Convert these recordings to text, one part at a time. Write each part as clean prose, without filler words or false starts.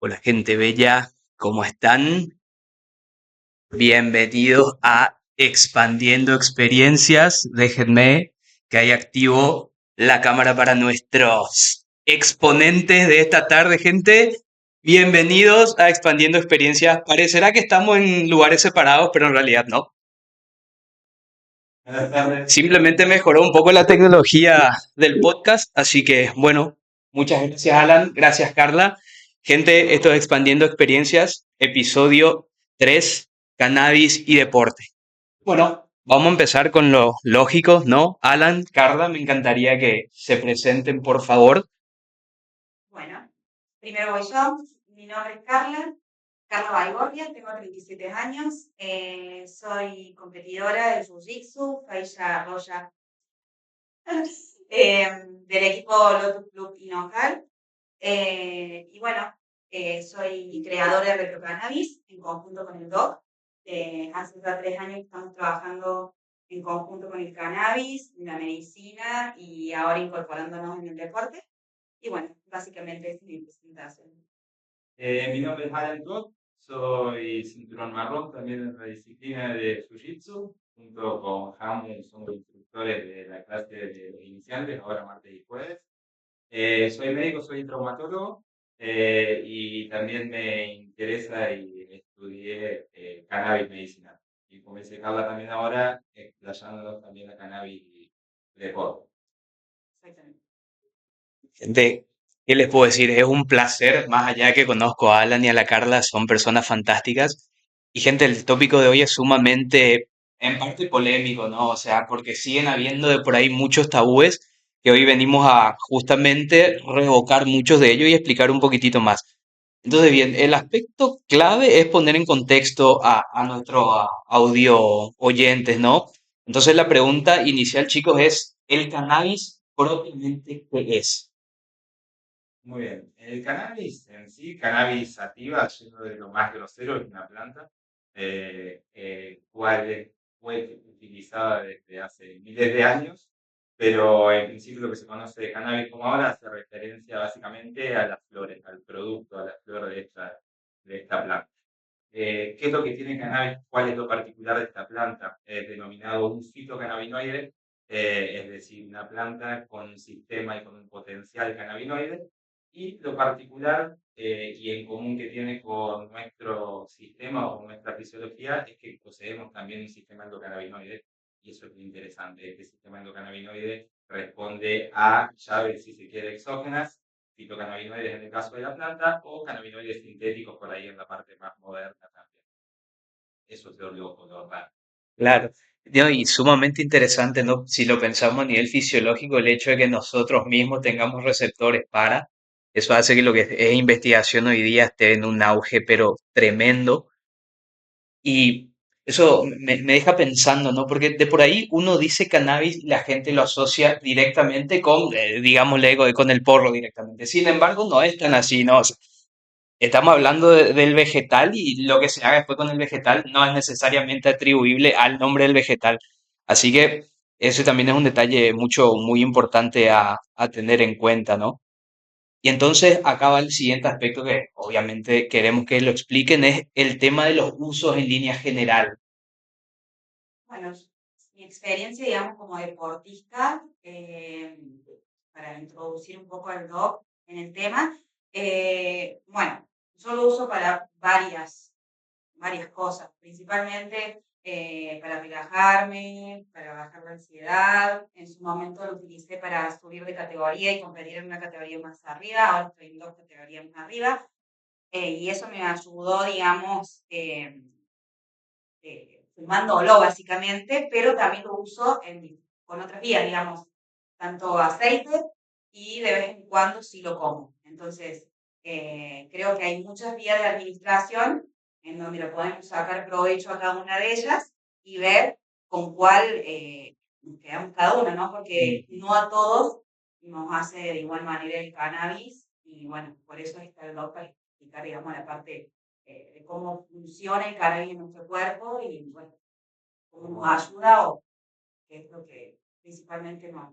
Hola gente bella, ¿cómo están? Bienvenidos a Expandiendo Experiencias. Déjenme que ahí activo la cámara para nuestros exponentes de esta tarde, gente. Bienvenidos a Expandiendo Experiencias. Parecerá que estamos en lugares separados, pero en realidad no. Buenas tardes. Simplemente mejoró un poco la tecnología del podcast, así que bueno, muchas gracias Alan, gracias Carla. Gente, esto es Expandiendo Experiencias, episodio 3, cannabis y deporte. Bueno, vamos a empezar con lo lógico, ¿no? Alan, Carla, me encantaría que se presenten, por favor. Bueno, primero voy yo. Mi nombre es Carla Baigorria, tengo 37 años. Soy competidora de Jiu-Jitsu, Faisha Roya, del equipo Lotus Club Inocal. Y bueno, soy creadora de Retrocannabis en conjunto con el DOC. Hace ya 3 años que estamos trabajando en conjunto con el cannabis, la medicina y ahora incorporándonos en el deporte. Y bueno, básicamente es mi presentación. Mi nombre es Alan Koch, soy cinturón marrón también en la disciplina de Jiu-Jitsu. Junto con Hamu somos instructores de la clase de los iniciantes, ahora martes y jueves. Soy médico, soy traumatólogo y también me interesa y estudié cannabis medicinal. Y como dice Carla también ahora, explayándonos también a cannabis y deporte. Exactamente. Gente, ¿qué les puedo decir? Es un placer, más allá de que conozco a Alan y a la Carla, son personas fantásticas. Y gente, el tópico de hoy es sumamente, en parte polémico, ¿no? O sea, porque siguen habiendo de por ahí muchos tabúes que hoy venimos a justamente revocar muchos de ellos y explicar un poquitito más. Entonces, bien, el aspecto clave es poner en contexto a nuestro audio oyentes, ¿no? Entonces, la pregunta inicial, chicos, es, ¿el cannabis propiamente qué es? Muy bien. El cannabis en sí, cannabis sativa, yendo de lo más grosero, es una planta, cual fue utilizada desde hace miles de años, pero en principio lo que se conoce de cannabis como ahora hace referencia básicamente a las flores, al producto, a la flor de esta planta. ¿Qué es lo que tiene cannabis? ¿Cuál es lo particular de esta planta? Es denominado un fitocannabinoide, es decir, una planta con un sistema y con un potencial cannabinoide. Y lo particular y en común que tiene con nuestro sistema o con nuestra fisiología es que poseemos también un sistema endocannabinoide. Y eso es lo interesante. Este sistema endocannabinoide responde a llaves, si se quiere, exógenas, fitocannabinoides en el caso de la planta, o cannabinoides sintéticos por ahí en la parte más moderna también. Eso es lo loco, lo raro. Claro. No, y sumamente interesante, ¿no? Si lo pensamos a nivel fisiológico, el hecho de que nosotros mismos tengamos receptores para, eso hace que lo que es investigación hoy día esté en un auge, pero tremendo. Y eso me deja pensando, ¿no? Porque de por ahí uno dice cannabis y la gente lo asocia directamente con, digámosle, con el porro directamente. Sin embargo, no es tan así, ¿no? O sea, estamos hablando del vegetal y lo que se haga después con el vegetal no es necesariamente atribuible al nombre del vegetal. Así que ese también es un detalle muy importante a tener en cuenta, ¿no? Y entonces acá va el siguiente aspecto que obviamente queremos que lo expliquen, es el tema de los usos en línea general. Bueno, mi experiencia, digamos, como deportista, para introducir un poco al doc en el tema, bueno, yo lo uso para varias cosas, principalmente para relajarme, para bajar la ansiedad. En su momento lo utilicé para subir de categoría y competir en una categoría más arriba, ahora estoy en 2 categorías más arriba, y eso me ayudó, digamos, fumándolo básicamente, pero también lo uso con otras vías, digamos, tanto aceite y de vez en cuando sí lo como. Entonces, creo que hay muchas vías de administración en donde lo podemos sacar provecho a cada una de ellas y ver con cuál nos quedamos cada uno, ¿no? Porque no a todos nos hace de igual manera el cannabis y bueno, por eso está el doc para explicar, digamos, la parte de cómo funciona el cannabis en nuestro cuerpo y bueno, cómo nos ayuda o qué es lo que principalmente nos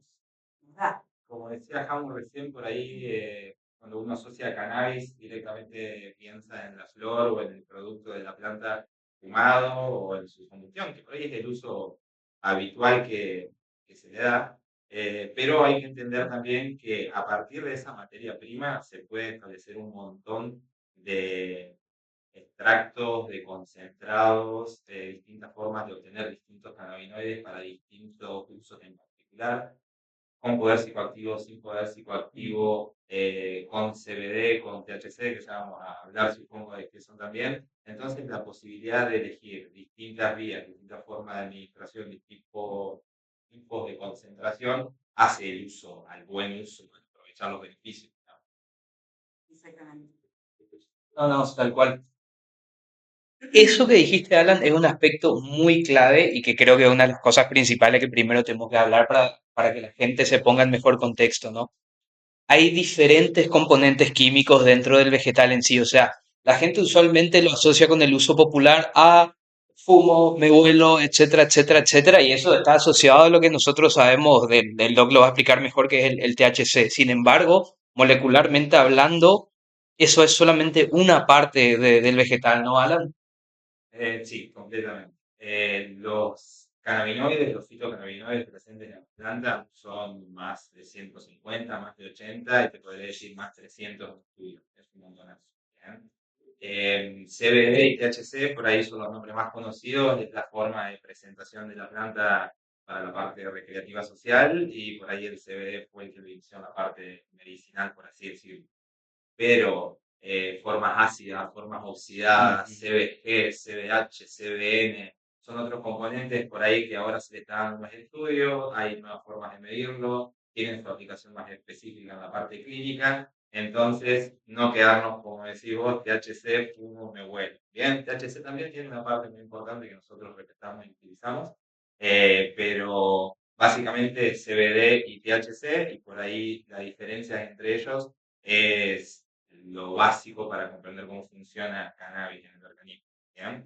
da. Como decía Hamu recién por ahí, cuando uno asocia cannabis, directamente piensa en la flor o en el producto de la planta fumado o en su combustión, que por ahí es el uso habitual que se le da. Pero hay que entender también que a partir de esa materia prima se puede establecer un montón de extractos, de concentrados, de distintas formas de obtener distintos cannabinoides para distintos usos en particular, con poder psicoactivo, sin poder psicoactivo, con CBD, con THC, que ya vamos a hablar, supongo, de qué son también. Entonces, la posibilidad de elegir distintas vías, distintas formas de administración, tipos de concentración, hace el uso, al buen uso, para aprovechar los beneficios, ¿no? Exactamente. No, no, tal cual. Eso que dijiste, Alan, es un aspecto muy clave y que creo que es una de las cosas principales que primero tenemos que hablar para que la gente se ponga en mejor contexto, ¿no? Hay diferentes componentes químicos dentro del vegetal en sí, o sea, la gente usualmente lo asocia con el uso popular a fumo, me vuelo, etcétera, etcétera, etcétera, y eso está asociado a lo que nosotros sabemos, del doc lo va a explicar mejor, que es el THC. Sin embargo, molecularmente hablando, eso es solamente una parte del vegetal, ¿no, Alan? Sí, completamente. Los cannabinoides, los fitocannabinoides presentes en la planta son más de 150, más de 80 y te podría decir más 300 en estudios. Es un montonazo. ¿Bien? CBD y THC, por ahí son los nombres más conocidos, es la forma de presentación de la planta para la parte recreativa social y por ahí el CBD fue el que lo inició en la parte medicinal, por así decirlo, pero formas ácidas, formas oxidadas, Ujú. CBG, CBH, CBN, son otros componentes por ahí que ahora se le están dando más estudios, hay nuevas formas de medirlo, tienen su aplicación más específica en la parte clínica, entonces no quedarnos, como decís vos, THC, fumo, me huele. Bien, THC también tiene una parte muy importante que nosotros respetamos y utilizamos, pero básicamente CBD y THC, y por ahí la diferencia entre ellos es lo básico para comprender cómo funciona cannabis en el organismo. ¿Bien?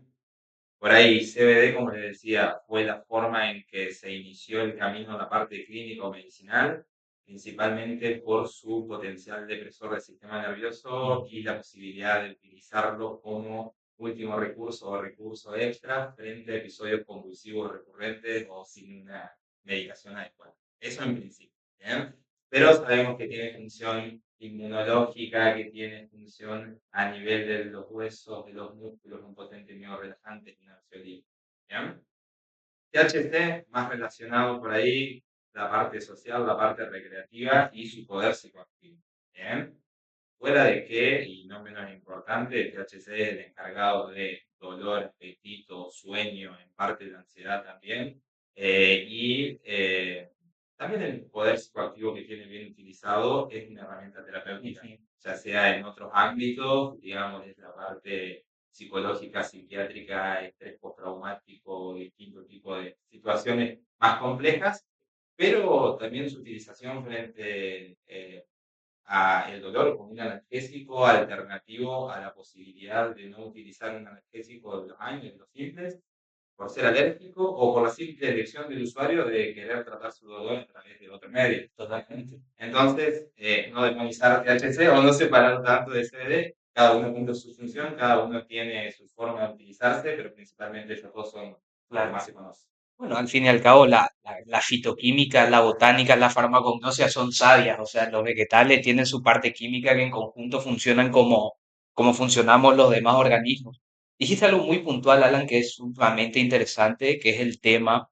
Por ahí, CBD, como les decía, fue la forma en que se inició el camino a la parte clínico medicinal, principalmente por su potencial depresor del sistema nervioso y la posibilidad de utilizarlo como último recurso o recurso extra frente a episodios convulsivos recurrentes o sin una medicación adecuada. Eso en principio. ¿Bien? Pero sabemos que tiene función inmunológica, que tiene función a nivel de los huesos, de los músculos, un potente relajante y un ansiolítico. ¿Bien? THC, más relacionado por ahí, la parte social, la parte recreativa y su poder psicoactivo. ¿Bien? Fuera de que, y no menos importante, el THC es el encargado de dolor, apetito, sueño, en parte de ansiedad también, y también el poder psicoactivo que tiene bien utilizado es una herramienta terapéutica, Ujú. ya sea en otros ámbitos, digamos, desde la parte psicológica, psiquiátrica, estrés postraumático, distintos tipos de situaciones más complejas, pero también su utilización frente a el dolor como un analgésico alternativo a la posibilidad de no utilizar un analgésico de los años, de los simples, por ser alérgico o por la simple elección del usuario de querer tratar su dolor a través de otro medio. Totalmente. Entonces, no demonizar THC o no separar tanto de CBD, cada uno cumple su función, cada uno tiene su forma de utilizarse, pero principalmente ellos dos son los que más se conocen. Bueno, al fin y al cabo, la fitoquímica, la botánica, la farmacognosia son sabias, o sea, los vegetales tienen su parte química que en conjunto funcionan como funcionamos los demás organismos. Dijiste algo muy puntual, Alan, que es sumamente interesante, que es el tema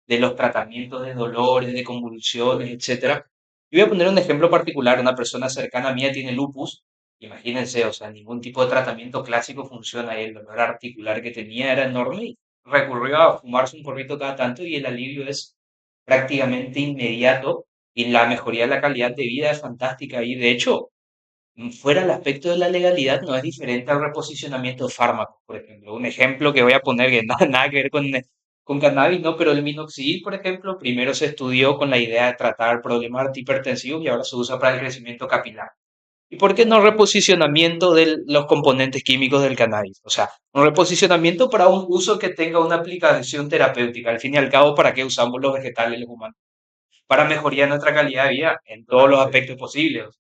de los tratamientos de dolores, de convulsiones, etcétera. Y voy a poner un ejemplo particular, una persona cercana a mí tiene lupus, imagínense, o sea, ningún tipo de tratamiento clásico funciona, y el dolor articular que tenía era enorme, recurrió a fumarse un porrito cada tanto y el alivio es prácticamente inmediato y la mejoría de la calidad de vida es fantástica. Y de hecho, fuera el aspecto de la legalidad, no es diferente al reposicionamiento de fármacos, por ejemplo. Un ejemplo que voy a poner que nada que ver con cannabis, ¿no? Pero el minoxidil, por ejemplo, primero se estudió con la idea de tratar problemas antihipertensivos y ahora se usa para el crecimiento capilar. ¿Y por qué no reposicionamiento de los componentes químicos del cannabis? O sea, un reposicionamiento para un uso que tenga una aplicación terapéutica. Al fin y al cabo, ¿para qué usamos los vegetales y los humanos? Para mejorar nuestra calidad de vida en todos los Totalmente. aspectos posibles.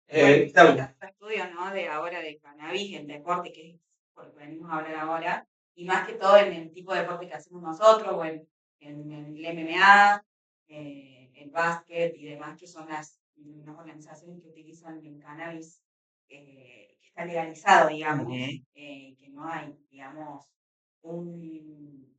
Bueno, Claudia, este estudio, ¿no? De ahora de cannabis, el deporte, que es por lo que venimos a hablar ahora, y más que todo en el tipo de deporte que hacemos nosotros, o en el MMA, el básquet y demás, que son las organizaciones que utilizan el cannabis, que está legalizado, digamos, Ujú. que no hay, digamos, un...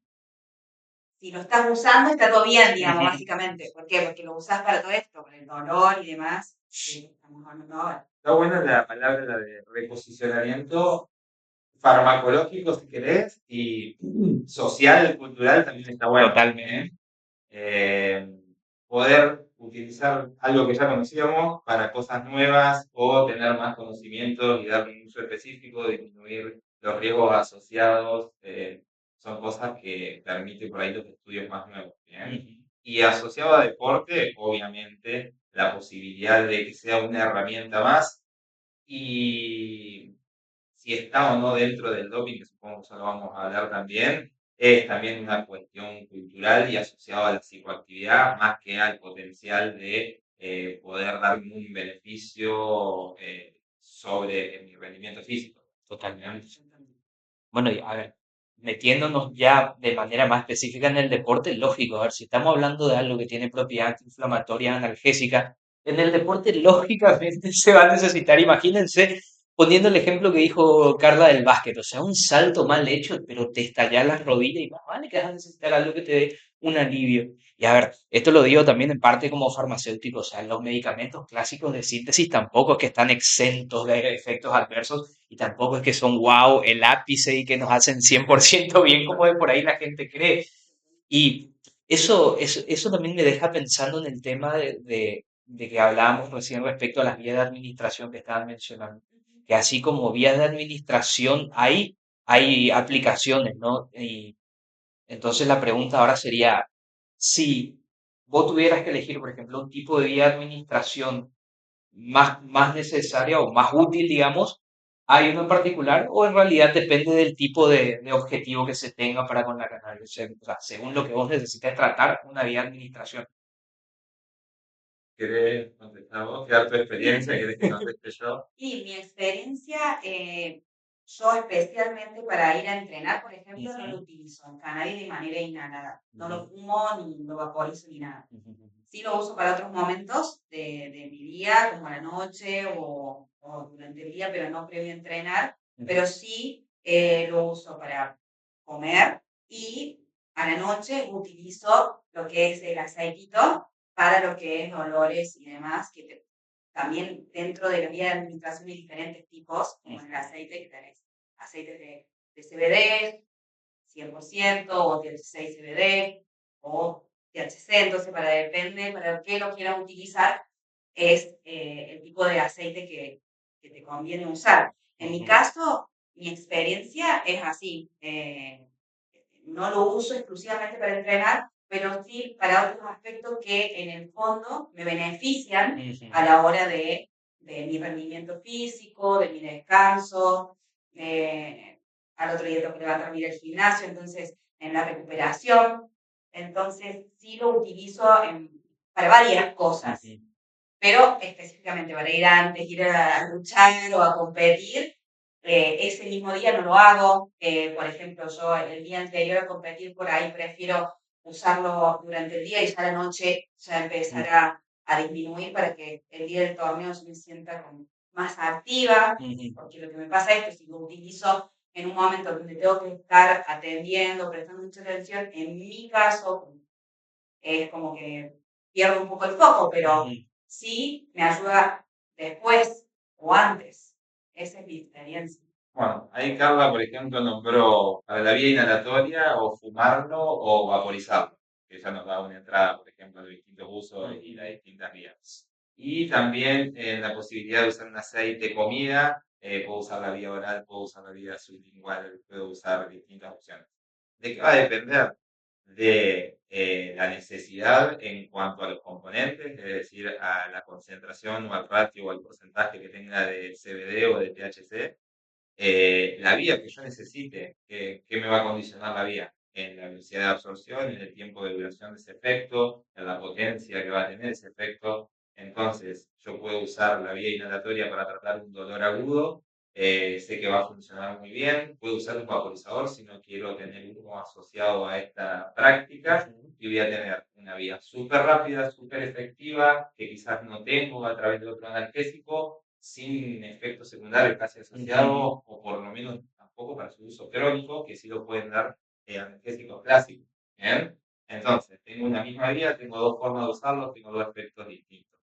Si lo estás usando, está todo bien, digamos, Ujú. básicamente. ¿Por qué? Porque lo usás para todo esto, para el dolor y demás, que estamos hablando ahora. está buena la palabra la de reposicionamiento farmacológico, si querés, y social, cultural también está bueno. Totalmente. Eh, Poder utilizar algo que ya conocíamos para cosas nuevas o tener más conocimientos y darle un uso específico, disminuir los riesgos asociados, son cosas que permiten por ahí los estudios más nuevos. ¿Bien? Ujú. Y asociado a deporte, obviamente, la posibilidad de que sea una herramienta más y si está o no dentro del doping, que supongo que eso lo vamos a hablar también, es también una cuestión cultural y asociada a la psicoactividad más que al potencial de poder darme un beneficio sobre mi rendimiento físico. Totalmente. Bueno, y a ver, metiéndonos ya de manera más específica en el deporte, lógico, a ver, si estamos hablando de algo que tiene propiedad antiinflamatoria, analgésica, en el deporte lógicamente se va a necesitar, imagínense, poniendo el ejemplo que dijo Carla del básquet, o sea, un salto mal hecho, pero te estalla las rodillas y más vale que vas a necesitar algo que te dé un alivio. Y a ver, esto lo digo también en parte como farmacéutico, o sea, los medicamentos clásicos de síntesis tampoco es que están exentos de efectos adversos y tampoco es que son wow, el ápice y que nos hacen 100% bien como de por ahí la gente cree. Y eso también me deja pensando en el tema de que hablábamos recién respecto a las vías de administración que estaban mencionando. Que así como vías de administración hay aplicaciones, ¿no? Y entonces la pregunta ahora sería, si vos tuvieras que elegir, por ejemplo, un tipo de vía de administración más necesaria o más útil, digamos, hay uno en particular o en realidad depende del tipo de objetivo que se tenga para con la cannabis. O sea, según lo que vos necesites tratar, una vía de administración. ¿Querés contestar vos? ¿Qué dar tu experiencia? ¿Querés que conteste yo? Y mi experiencia, yo especialmente para ir a entrenar, por ejemplo, no lo Ujú, utilizo el cannabis de manera inhalada. No ujú, lo fumo ni lo vaporizo ni nada. ujú, ujú, Sí lo uso para otros momentos de mi día, como a la noche o durante el día, pero no previo a entrenar. ujú, Pero sí lo uso para comer y a la noche utilizo lo que es el aceitito para lo que es dolores y demás, también dentro de la vía de administración hay diferentes tipos, como en el aceite que tenés aceites de CBD, 100%, o THC y CBD, o THC, entonces depende, para qué lo quieras utilizar, es el tipo de aceite que te conviene usar. En mi ujú, caso, mi experiencia es así. No lo uso exclusivamente para entrenar, pero sí para otros aspectos que en el fondo me benefician ujú, a la hora de mi rendimiento físico, de mi descanso. Al otro día tengo que levantarme y ir al gimnasio, entonces en la recuperación. Entonces sí lo utilizo para varias cosas, ujú, pero específicamente para ir antes, ir a luchar o a competir, ese mismo día no lo hago. Por ejemplo, yo el día anterior a competir por ahí prefiero usarlo durante el día y ya la noche ya empezar a disminuir para que el día del torneo yo me sienta como más activa, ujú, porque lo que me pasa es que si lo utilizo en un momento donde tengo que estar atendiendo, prestando mucha atención, en mi caso es como que pierdo un poco el foco, pero ujú. sí me ayuda después o antes. Esa es mi experiencia. Bueno, ahí Carla, por ejemplo, nombró para la vía inhalatoria o fumarlo o vaporizarlo, que ya nos da una entrada, por ejemplo, de distintos usos y las distintas vías. Y también la posibilidad de usar un aceite comida, puedo usar la vía oral, puedo usar la vía sublingual, puedo usar distintas opciones. ¿De qué va a depender? De la necesidad en cuanto a los componentes, es decir, a la concentración o al ratio o al porcentaje que tenga de CBD o de THC, la vía que yo necesite, ¿qué me va a condicionar la vía? En la velocidad de absorción, en el tiempo de duración de ese efecto, en la potencia que va a tener ese efecto, Entonces, yo puedo usar la vía inhalatoria para tratar un dolor agudo, sé que va a funcionar muy bien. Puedo usar un vaporizador si no quiero tener humo asociado a esta práctica. Y voy a tener una vía súper rápida, súper efectiva, que quizás no tengo a través de otro analgésico, sin efectos secundarios casi asociados, o por lo menos tampoco para su uso crónico, que sí lo pueden dar analgésicos clásicos. ¿Bien? Entonces, tengo una misma vía, tengo dos formas de usarlo, tengo dos efectos distintos.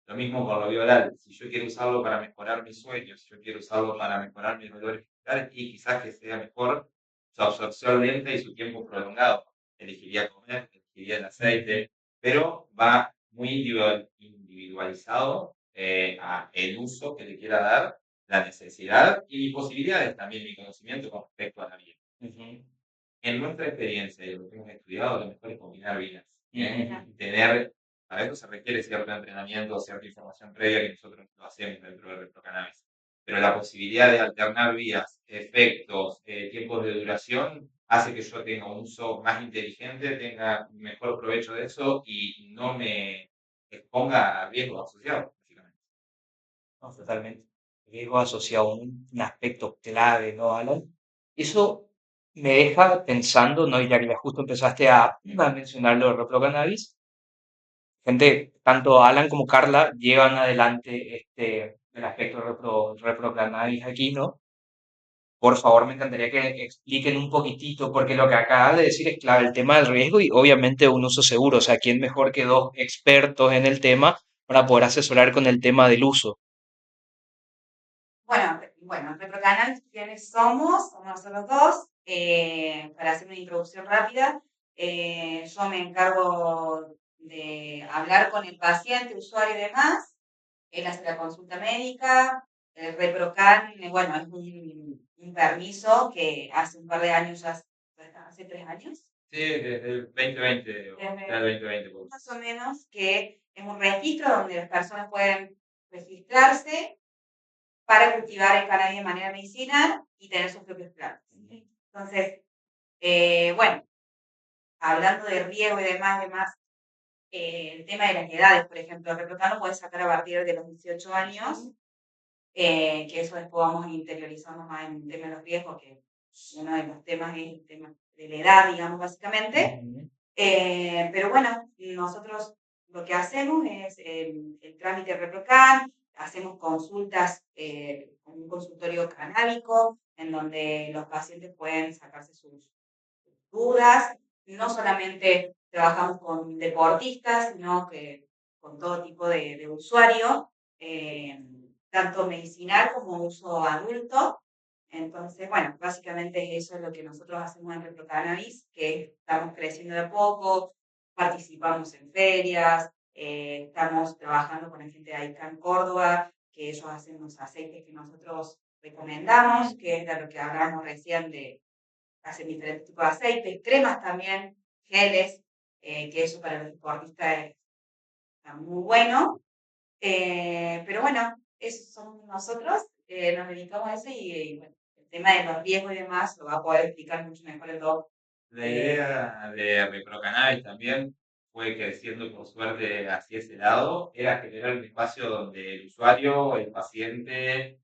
Lo mismo con lo bioral. Si yo quiero usarlo para mejorar mis sueños, si yo quiero usarlo para mejorar mis dolores musculares, y quizás que sea mejor su absorción lenta y su tiempo prolongado. Elegiría comer, elegiría el aceite, pero va muy individualizado a el uso que le quiera dar, la necesidad y posibilidades también, mi conocimiento con respecto a la vida. En nuestra experiencia y lo que hemos estudiado, lo mejor es combinar vidas. Tener, para eso se requiere cierto entrenamiento, cierta información previa que nosotros lo hacemos dentro del retrocannabis. Pero la posibilidad de alternar vías, efectos, tiempos de duración, hace que yo tenga un uso más inteligente, tenga mejor provecho de eso y no me exponga a riesgos asociados, básicamente. No, totalmente. Riesgo asociado a un aspecto clave, ¿no, Alan? Eso me deja pensando, ¿no? Y ya que ya justo empezaste a mencionar lo de reprocannabis, gente, tanto Alan como Carla llevan adelante el aspecto de reprocannabis aquí, ¿no? Por favor, me encantaría que expliquen un poquitito, porque lo que acabas de decir es clave, el tema del riesgo y obviamente un uso seguro. O sea, ¿quién mejor que dos expertos en el tema para poder asesorar con el tema del uso? Bueno, ReproCannabis, ¿quiénes somos? Somos nosotros dos. Para hacer una introducción rápida, yo me encargo de hablar con el paciente, usuario y demás. Él hace la consulta médica. El ReproCan, bueno, es un permiso que hace un par de años, ya hace 3 años. Sí, desde el 2020, o sea, el 2020. Más o menos, que es un registro donde las personas pueden registrarse para cultivar el cannabis de manera medicinal y tener sus propios plantas. Entonces, bueno, hablando de riego y demás, el tema de las edades, por ejemplo, el reprocano puede sacar a partir de los 18 años, que eso después vamos a interiorizarnos más en el tema de los riesgos, que uno de los temas es el tema de la edad, digamos, básicamente. Pero bueno, nosotros lo que hacemos es el trámite ReproCan, hacemos consultas con un consultorio canábico, en donde los pacientes pueden sacarse sus dudas. No solamente trabajamos con deportistas, sino que con todo tipo de usuario, tanto medicinal como uso adulto. Entonces, bueno, básicamente eso es lo que nosotros hacemos en ReproCannabis, que estamos creciendo de a poco, participamos en ferias, estamos trabajando con la gente de ICANN Córdoba, que ellos hacen los aceites que nosotros recomendamos, que es de lo que hablábamos recién de hacen diferentes tipos de aceites, cremas también, geles, que eso para los deportistas está muy bueno. Pero bueno, esos somos nosotros, nos dedicamos a eso y bueno, el tema de los riesgos y demás lo va a poder explicar mucho mejor el doc. La idea de ReproCannabis también fue creciendo por suerte hacia ese lado, era generar un espacio donde el usuario, el paciente,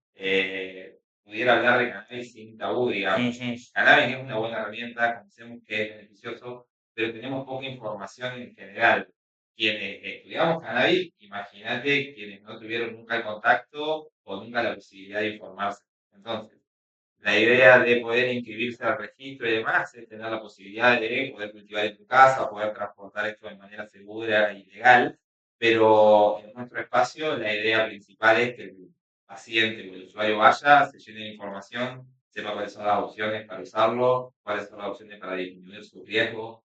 pudiera hablar de cannabis sin tabú, digamos. Cannabis es una buena herramienta, conocemos que es beneficioso, pero tenemos poca información en general. Quienes estudiamos cannabis, imagínate quienes no tuvieron nunca el contacto o nunca la posibilidad de informarse. Entonces, la idea de poder inscribirse al registro y demás es tener la posibilidad de poder cultivar en tu casa, poder transportar esto de manera segura y legal, pero en nuestro espacio la idea principal es que el paciente o el usuario vaya, se llene de información, sepa cuáles son las opciones para usarlo, cuáles son las opciones para disminuir su riesgo.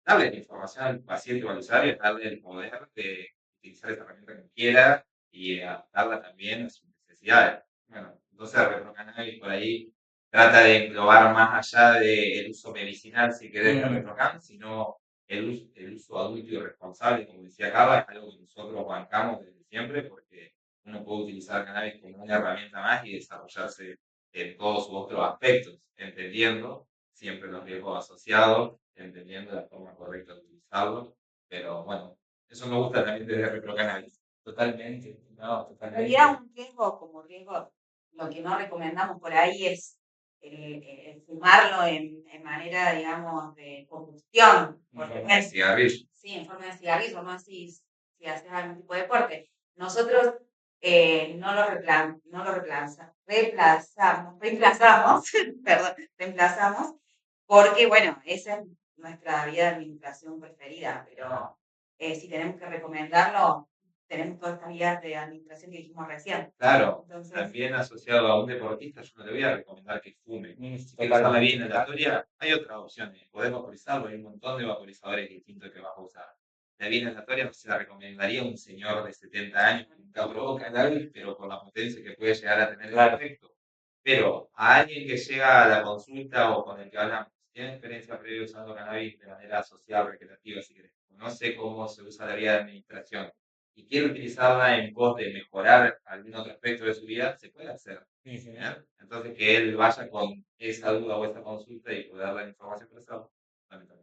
Darle la información al paciente o al usuario, darle el poder de utilizar esta herramienta que quiera y adaptarla también a sus necesidades. Bueno, entonces ReproCannabis por ahí trata de englobar más allá del uso medicinal, si querés, de ReproCan, sino el uso adulto y responsable, como decía Carla, es algo que nosotros bancamos desde siempre, porque uno puede utilizar cannabis como una herramienta más y desarrollarse en todos sus otros aspectos, entendiendo siempre los riesgos asociados, entendiendo la forma correcta de utilizarlo, pero bueno, Eso me gusta también de reprocannabis. Totalmente, no, En realidad totalmente. un riesgo como riesgo, lo que no recomendamos por ahí es el fumarlo en manera, digamos, de combustión, porque Como el cigarrillo. sí, en forma de cigarrillo, no si haces algún tipo de deporte. Nosotros no lo reemplazamos, perdón, reemplazamos, porque bueno, esa es nuestra vía de administración preferida, pero si tenemos que recomendarlo, tenemos todas estas vías de administración que dijimos recién. Claro, Entonces, también asociado a un deportista, yo no le voy a recomendar que fume. Si quiere usar la Totalmente. vía inhalatoria, hay otras opciones. Podés vaporizarlo, hay un montón de vaporizadores distintos que vas a usar. La vía inhalatoria no se la recomendaría a un señor de 70 años que nunca probó cannabis, pero por la potencia que puede llegar a tener el Claro. efecto. Pero a alguien que llega a la consulta o con el que hablamos, tiene experiencia previa usando cannabis de manera social, recreativa, si querés, conoce cómo se usa la vía de administración y quiere utilizarla en pos de mejorar algún otro aspecto de su vida, se puede hacer. ¿Bien? Entonces, que él vaya con esa duda o esa consulta y poder dar información para eso, fundamental.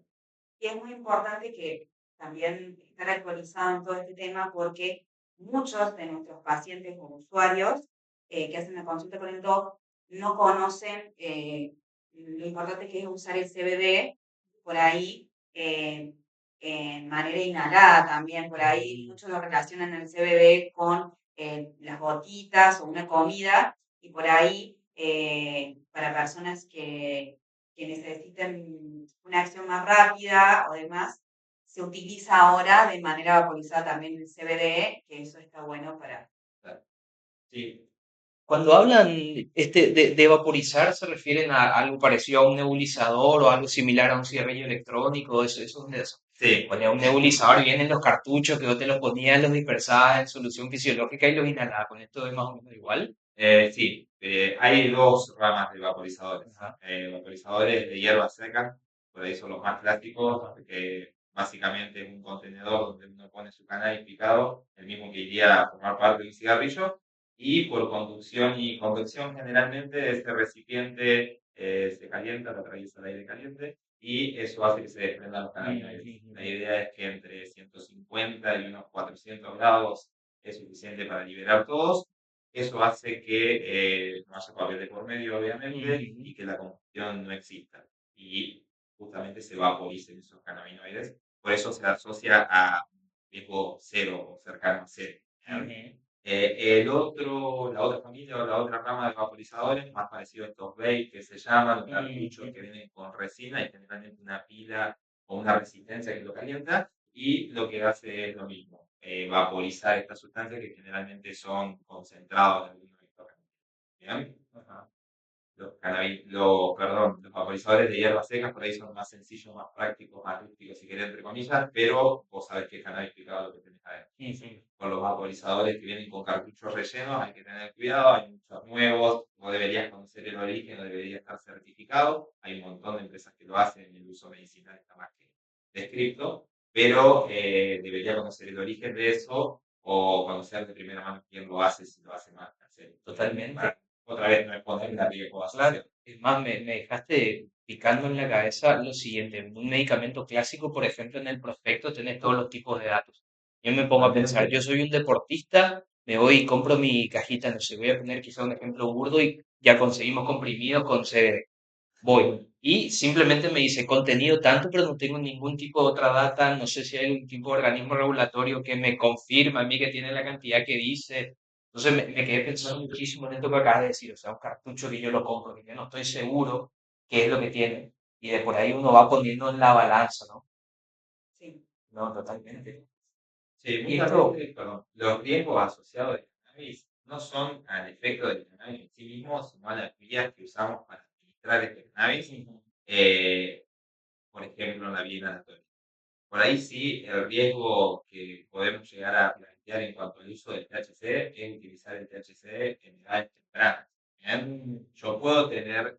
y es muy importante que también estar actualizado en todo este tema porque muchos de nuestros pacientes o usuarios que hacen la consulta con el doc no conocen lo importante que es usar el CBD por ahí en manera inhalada también. Por ahí muchos lo relacionan el CBD con las gotitas o una comida y por ahí para personas que necesiten una acción más rápida o demás, se utiliza ahora de manera vaporizada también el CBD, que eso está bueno para... Sí, Cuando hablan de vaporizar, ¿se refieren a algo parecido a un nebulizador o algo similar a un cigarrillo electrónico? Eso es eso. sí, Ponía un nebulizador, vienen los cartuchos que vos te los ponías, los dispersabas en solución fisiológica y los inhalabas. Con esto es más o menos igual. sí. Hay dos ramas de vaporizadores. Ajá. Vaporizadores de hierba seca, por ahí son los más clásicos, que básicamente es un contenedor donde uno pone su cannabis picado, el mismo que iría a formar parte de un cigarrillo, y por conducción y convección generalmente este recipiente se calienta, lo atraviesa el aire caliente, y eso hace que se desprendan los cannabinoides. La idea es que entre 150 y unos 400 grados es suficiente para liberar todos. Eso hace que no haya papel de por medio, obviamente, y que la combustión no exista. Y justamente se vaporicen esos cannabinoides. Por eso se asocia a riesgo cero o cercano a cero. La otra familia o la otra rama de vaporizadores, más parecido a estos vape que se llaman, los cartuchos que vienen con resina y generalmente una pila o una resistencia que lo calienta, y lo que hace es lo mismo, vaporizar estas sustancias que generalmente son concentrados en algunos de estos cannabinoides. ¿Bien? Ajá. Los vaporizadores de hierbas secas por ahí son más sencillos, más prácticos, más rústicos, si querés, entre comillas, pero vos sabés que es cannabis picado lo que tenés adentro. Con los vaporizadores que vienen con cartuchos rellenos hay que tener cuidado, hay muchos nuevos, no deberías conocer el origen, no debería estar certificado, hay un montón de empresas que lo hacen, el uso medicinal está más que descrito, pero debería conocer el origen de eso o conocer de primera mano quién lo hace, si lo hace más. Totalmente. Para otra vez no es poner la riesgo Claro, es más, me dejaste picando en la cabeza lo siguiente. En un medicamento clásico, por ejemplo, en el prospecto tenés todos los tipos de datos. Yo me pongo a pensar, yo soy un deportista, me voy y compro mi cajita, no sé, voy a poner quizá un ejemplo burdo y ya conseguimos comprimidos con CBD. Voy y simplemente me dice contenido tanto, pero no tengo ningún tipo de otra data, no sé si hay algún tipo de organismo regulatorio que me confirma a mí que tiene la cantidad que dice. Entonces me quedé pensando muchísimo en esto que acabas de decir, o sea, un cartucho que yo lo compro, que yo no estoy seguro qué es lo que tiene, y de por ahí uno va poniendo en la balanza, ¿no? Sí. No, totalmente. Sí, Y muchas esto, veces, perdón, los riesgos asociados del cannabis no son al efecto del cannabis en sí mismo, sino a las vías que usamos para administrar este cannabis, eh, por ejemplo, en la vía inhalatoria. Por ahí sí, el riesgo que podemos llegar a plantear en cuanto al uso del THC es utilizar el THC en edades tempranas. ¿Bien? Yo puedo tener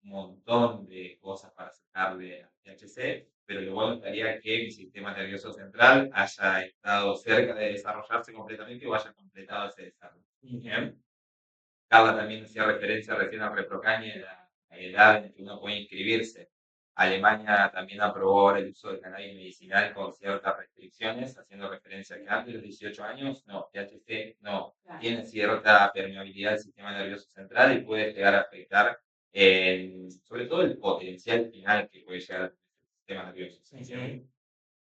un montón de cosas para sacarle al THC, pero lo bueno estaría que mi sistema nervioso central haya estado cerca de desarrollarse completamente o haya completado ese desarrollo. ¿Bien? Carla también hacía referencia recién al reprocaña, a la edad en que uno puede inscribirse. Alemania también aprobó ahora el uso del cannabis medicinal con ciertas restricciones, haciendo referencia a que antes de los 18 años, no, THC no, Claro. tiene cierta permeabilidad del sistema nervioso central y puede llegar a afectar sobre todo el potencial final que puede llegar a tener el sistema nervioso central.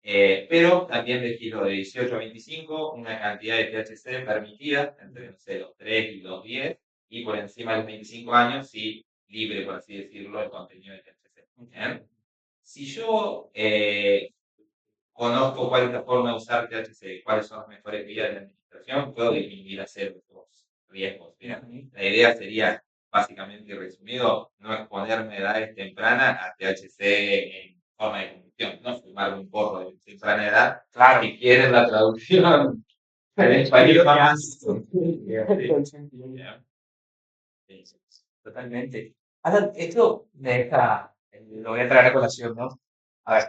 Pero también de kilo de 18 a 25, una cantidad de THC permitida entre, no sé, los 3 y los 10, y por encima de los 25 años, sí, libre, por así decirlo, el contenido de THC. ¿Bien? Si yo conozco cuál es la forma de usar THC, cuáles son las mejores vías de administración, puedo disminuir a cero los riesgos. Bien, la idea sería, básicamente y resumido, no exponerme a edades tempranas a THC en forma de combustión, no fumar un porro de temprana edad. Claro. Si quieren la traducción en español más. Totalmente. Ahora, esto me deja, lo voy a traer a colación, ¿no? A ver,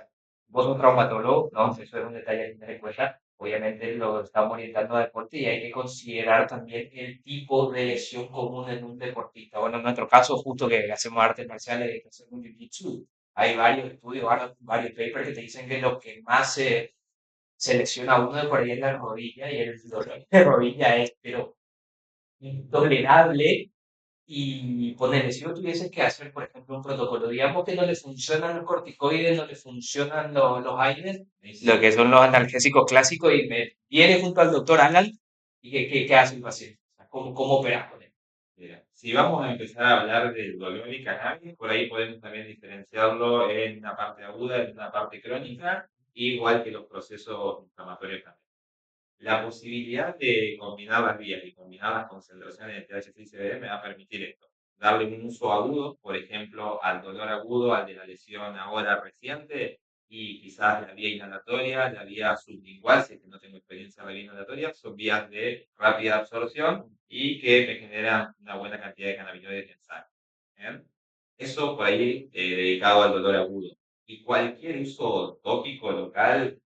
vos sos traumatólogo, ¿no? Eso es un detalle a tener en cuenta. Obviamente lo estamos orientando a deporte y hay que considerar también el tipo de lesión común en un deportista. Bueno, en nuestro caso, justo que hacemos artes marciales, que hacemos jiu-jitsu, hay varios estudios, varios papers que te dicen que lo que más se lesiona a uno de por ahí es la rodilla y el dolor de rodilla es, pero intolerable y ponerle, si yo tuvieses que hacer, por ejemplo, un protocolo, digamos que no le funcionan los corticoides, no le funcionan los AINES, lo que son los analgésicos clásicos, y me viene junto al doctor Alan, y ¿qué hace el paciente? O sea, ¿cómo operas con él? Mira, si vamos a empezar a hablar del dolor y cannabis, por ahí podemos también diferenciarlo en una parte aguda, en una parte crónica, igual que los procesos inflamatorios también. La posibilidad de combinar las vías y combinar las concentraciones de THC y CBD me va a permitir esto. Darle un uso agudo, por ejemplo, al dolor agudo, al de la lesión ahora reciente, y quizás la vía inhalatoria, la vía sublingual, si es que no tengo experiencia en la vía inhalatoria, son vías de rápida absorción y que me generan una buena cantidad de cannabinoides en sangre. ¿Bien? Eso por ahí dedicado al dolor agudo. Y cualquier uso tópico local,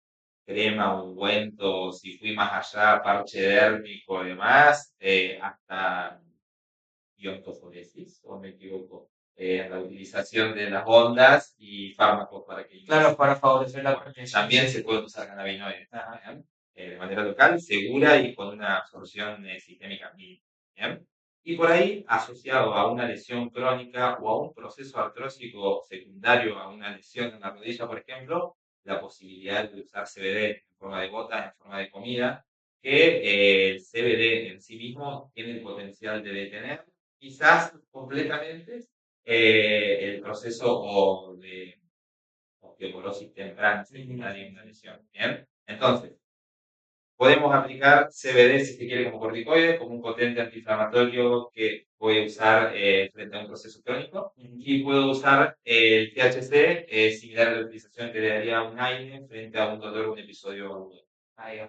crema, ungüento, si fui más allá, parche dérmico y demás, hasta iontoforesis, o me equivoco, la utilización de las ondas y fármacos para que Claro, para favorecer la bueno, protección. también se puede usar cannabinoides. Ajá. ¿Bien? De manera local, segura y con una absorción sistémica mínima. ¿Bien? Y por ahí, asociado a una lesión crónica o a un proceso artrósico secundario a una lesión en la rodilla, por ejemplo, la posibilidad de usar CBD en forma de gotas, en forma de comida, que el CBD en sí mismo tiene el potencial de detener, quizás completamente, el proceso o de osteoporosis temprana secundaria de una lesión. Bien, entonces, podemos aplicar CBD si se quiere como corticoide, como un potente antiinflamatorio que voy a usar frente a un proceso crónico. Y puedo usar el THC similar a la utilización que le daría a un AINE frente a un dolor o un episodio agudo.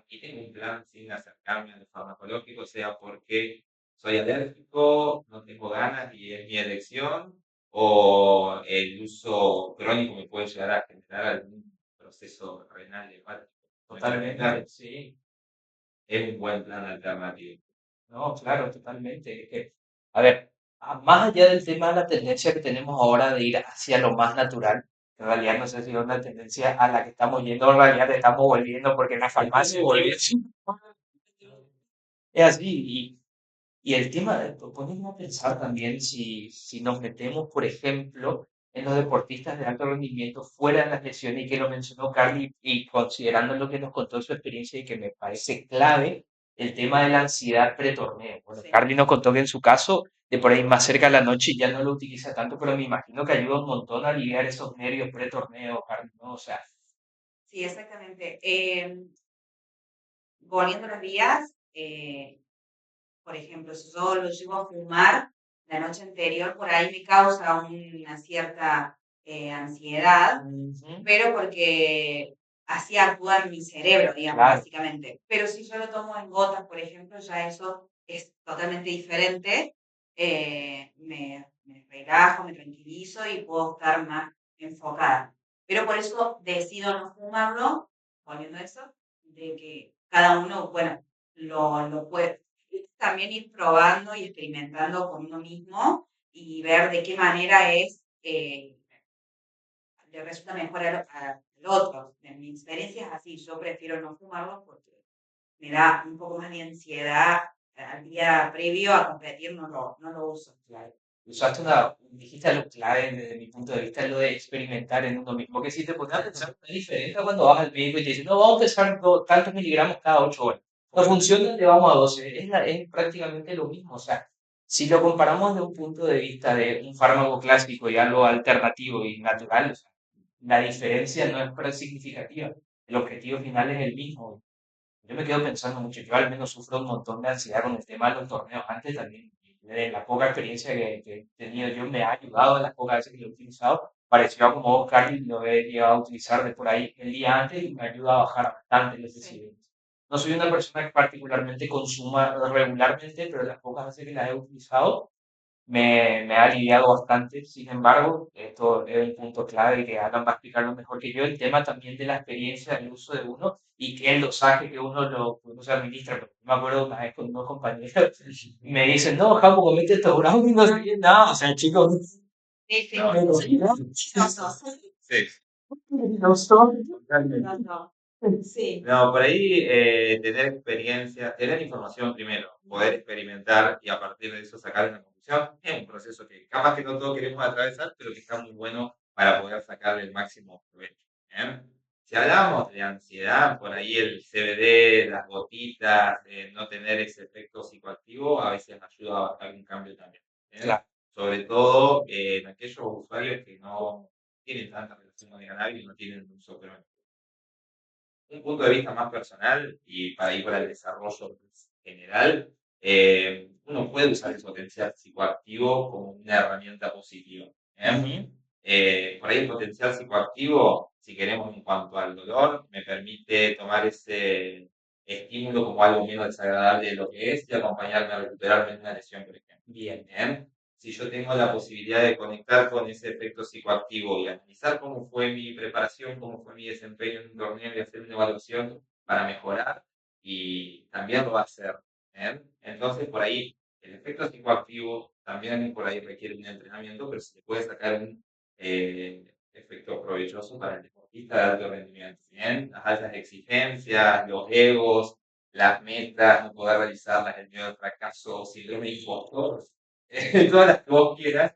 Y tengo un plan sin acercarme al farmacológico, sea porque soy alérgico, no tengo ganas y es mi elección, o el uso crónico me puede llegar a generar algún proceso renal hepático. Totalmente, sí. Es un buen plan alternativo. No, claro, totalmente. Es que, a ver, más allá del tema de la tendencia que tenemos ahora de ir hacia lo más natural, en realidad no sé si es una tendencia a la que estamos yendo, en realidad estamos volviendo porque en la farmacia volvió así. Es así, y el tema de ponerme a pensar también si nos metemos, por ejemplo, en los deportistas de alto rendimiento fuera de las lesiones, y que lo mencionó Carly, y considerando lo que nos contó su experiencia y que me parece clave, el tema de la ansiedad pretorneo. Bueno, Sí. Carly nos contó que en su caso, de por ahí más cerca de la noche ya no lo utiliza tanto, pero me imagino que ayuda un montón a aliviar esos nervios pretorneo, Carly, ¿no? O sea, Sí, exactamente. Volviendo a las vías, por ejemplo, si yo lo llevo a fumar la noche anterior, por ahí me causa una cierta ansiedad, ujú, pero porque así actúa en mi cerebro, digamos, claro, básicamente. Pero si yo lo tomo en gotas, por ejemplo, ya eso es totalmente diferente. Me relajo, me tranquilizo y puedo estar más enfocada. Pero por eso decido no fumarlo, volviendo a eso, de que cada uno, bueno, lo puede también ir probando y experimentando con uno mismo y ver de qué manera es le resulta mejor al otro. En mi experiencia es así, yo prefiero no fumarlo porque me da un poco más de ansiedad al día previo a competir, no lo uso. Claro. Dijiste algo clave desde mi punto de vista, lo de experimentar en uno mismo, que si te pones a pensar, es diferente a cuando vas al médico y te dicen, no, vamos a empezar tantos miligramos cada 8 horas. No funciona, le vamos a 12. Es prácticamente lo mismo. O sea, si lo comparamos de un punto de vista de un fármaco clásico y algo alternativo y natural, o sea, la diferencia no es tan significativa. El objetivo final es el mismo. Yo me quedo pensando mucho, yo al menos sufro un montón de ansiedad con el tema de los torneos. Antes también, de la poca experiencia que he tenido yo, me ha ayudado en las pocas veces que lo he utilizado. Pareció a como vos, Carly, lo he llegado a utilizar de por ahí el día antes y me ayuda a bajar bastante los Sí, decibeles. No soy una persona que particularmente consuma regularmente, pero las pocas veces que las he utilizado me ha aliviado bastante. Sin embargo, esto es un punto clave que Alan va a explicarlo mejor que yo, el tema también de la experiencia del uso de uno y que el dosaje que uno se administra. Porque me acuerdo una vez con unos compañeros me dicen, no, Japo, comete estos brownies, no sé qué, no, o sea, chicos, sí, sí. No, me no, los No, no, sí. no son. no, no. Sí, No, por ahí tener experiencia, tener información primero, poder experimentar y a partir de eso sacar una conclusión, es un proceso que capaz que no todos queremos atravesar, pero que está muy bueno para poder sacarle el máximo provecho. ¿Bien? Si hablamos de ansiedad, por ahí el CBD, las gotitas, no tener ese efecto psicoactivo, a veces ayuda a bajar un cambio también. ¿Bien? Claro. Sobre todo en aquellos usuarios que no tienen tanta relación con el cannabis y no tienen un uso crónico un punto de vista más personal y para ir para el desarrollo general, uno puede usar el potencial psicoactivo como una herramienta positiva. ¿Eh? Ujú. Por ahí el potencial psicoactivo, si queremos en cuanto al dolor, me permite tomar ese estímulo como algo menos desagradable de lo que es y acompañarme a recuperarme de una lesión, por ejemplo. Bien. Bien. Si yo tengo la posibilidad de conectar con ese efecto psicoactivo y analizar cómo fue mi preparación, cómo fue mi desempeño en un torneo y hacer una evaluación para mejorar, y también lo va a hacer. ¿Bien? Entonces, por ahí, el efecto psicoactivo también por ahí requiere un entrenamiento, pero se le puede sacar un efecto provechoso para el deportista de alto rendimiento. ¿Bien? Las altas exigencias, los egos, las metas, no poder realizarlas, el miedo al fracaso, síndrome de impostor, todas las que vos quieras,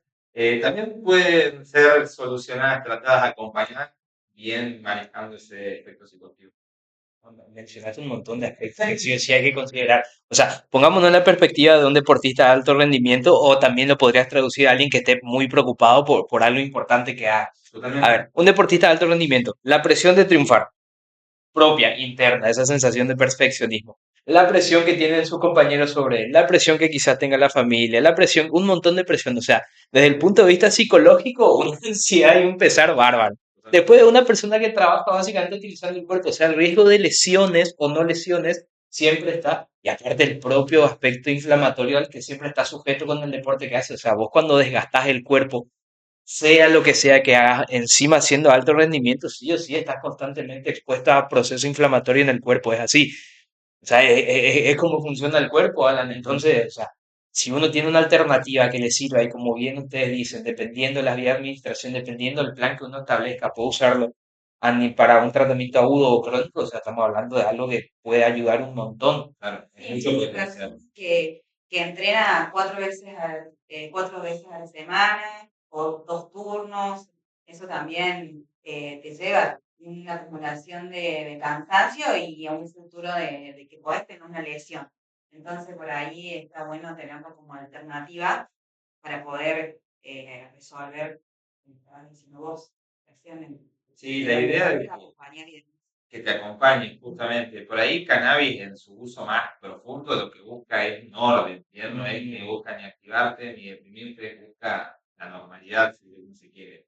también pueden ser solucionadas, tratadas, acompañadas, bien manejando ese efecto psicoactivo. Mencionaste un montón de aspectos que sí o sí hay que considerar. O sea, pongámonos en la perspectiva de un deportista de alto rendimiento o también lo podrías traducir a alguien que esté muy preocupado por algo importante que haga. A Totalmente. ver, un deportista de alto rendimiento, la presión de triunfar, propia, interna, esa sensación de perfeccionismo. La presión que tienen sus compañeros sobre él, la presión que quizás tenga la familia, la presión, un montón de presión. O sea, desde el punto de vista psicológico, una ansiedad y un pesar bárbaro. Después de una persona que trabaja básicamente utilizando el cuerpo, o sea, el riesgo de lesiones o no lesiones siempre está, y aparte el propio aspecto inflamatorio al que siempre está sujeto con el deporte que hace. O sea, vos cuando desgastás el cuerpo sea lo que sea que hagas, encima haciendo alto rendimiento, sí o sí estás constantemente expuesto a proceso inflamatorio en el cuerpo, es así. O sea, es como funciona el cuerpo, Alan. Entonces, o sea, si uno tiene una alternativa que le sirva, y como bien ustedes dicen, dependiendo de la vía de administración, dependiendo del plan que uno establezca, puede usarlo para un tratamiento agudo o crónico, o sea, estamos hablando de algo que puede ayudar un montón. Claro, sí, mucho sí, potencial. personas que entrena 4 veces a la semana o 2 turnos, eso también te lleva a una acumulación de cansancio y a un futuro de que podés tener una lesión. Entonces, por ahí está bueno tenerlo como alternativa para poder resolver, como estabas diciendo vos, acciones Sí, de la la idea vida, de acompañar y demás. que te acompañe justamente. Por ahí cannabis en su uso más profundo lo que busca es un orden, ¿bien? No es que busca ni activarte ni deprimirte, busca la normalidad, si uno se quiere.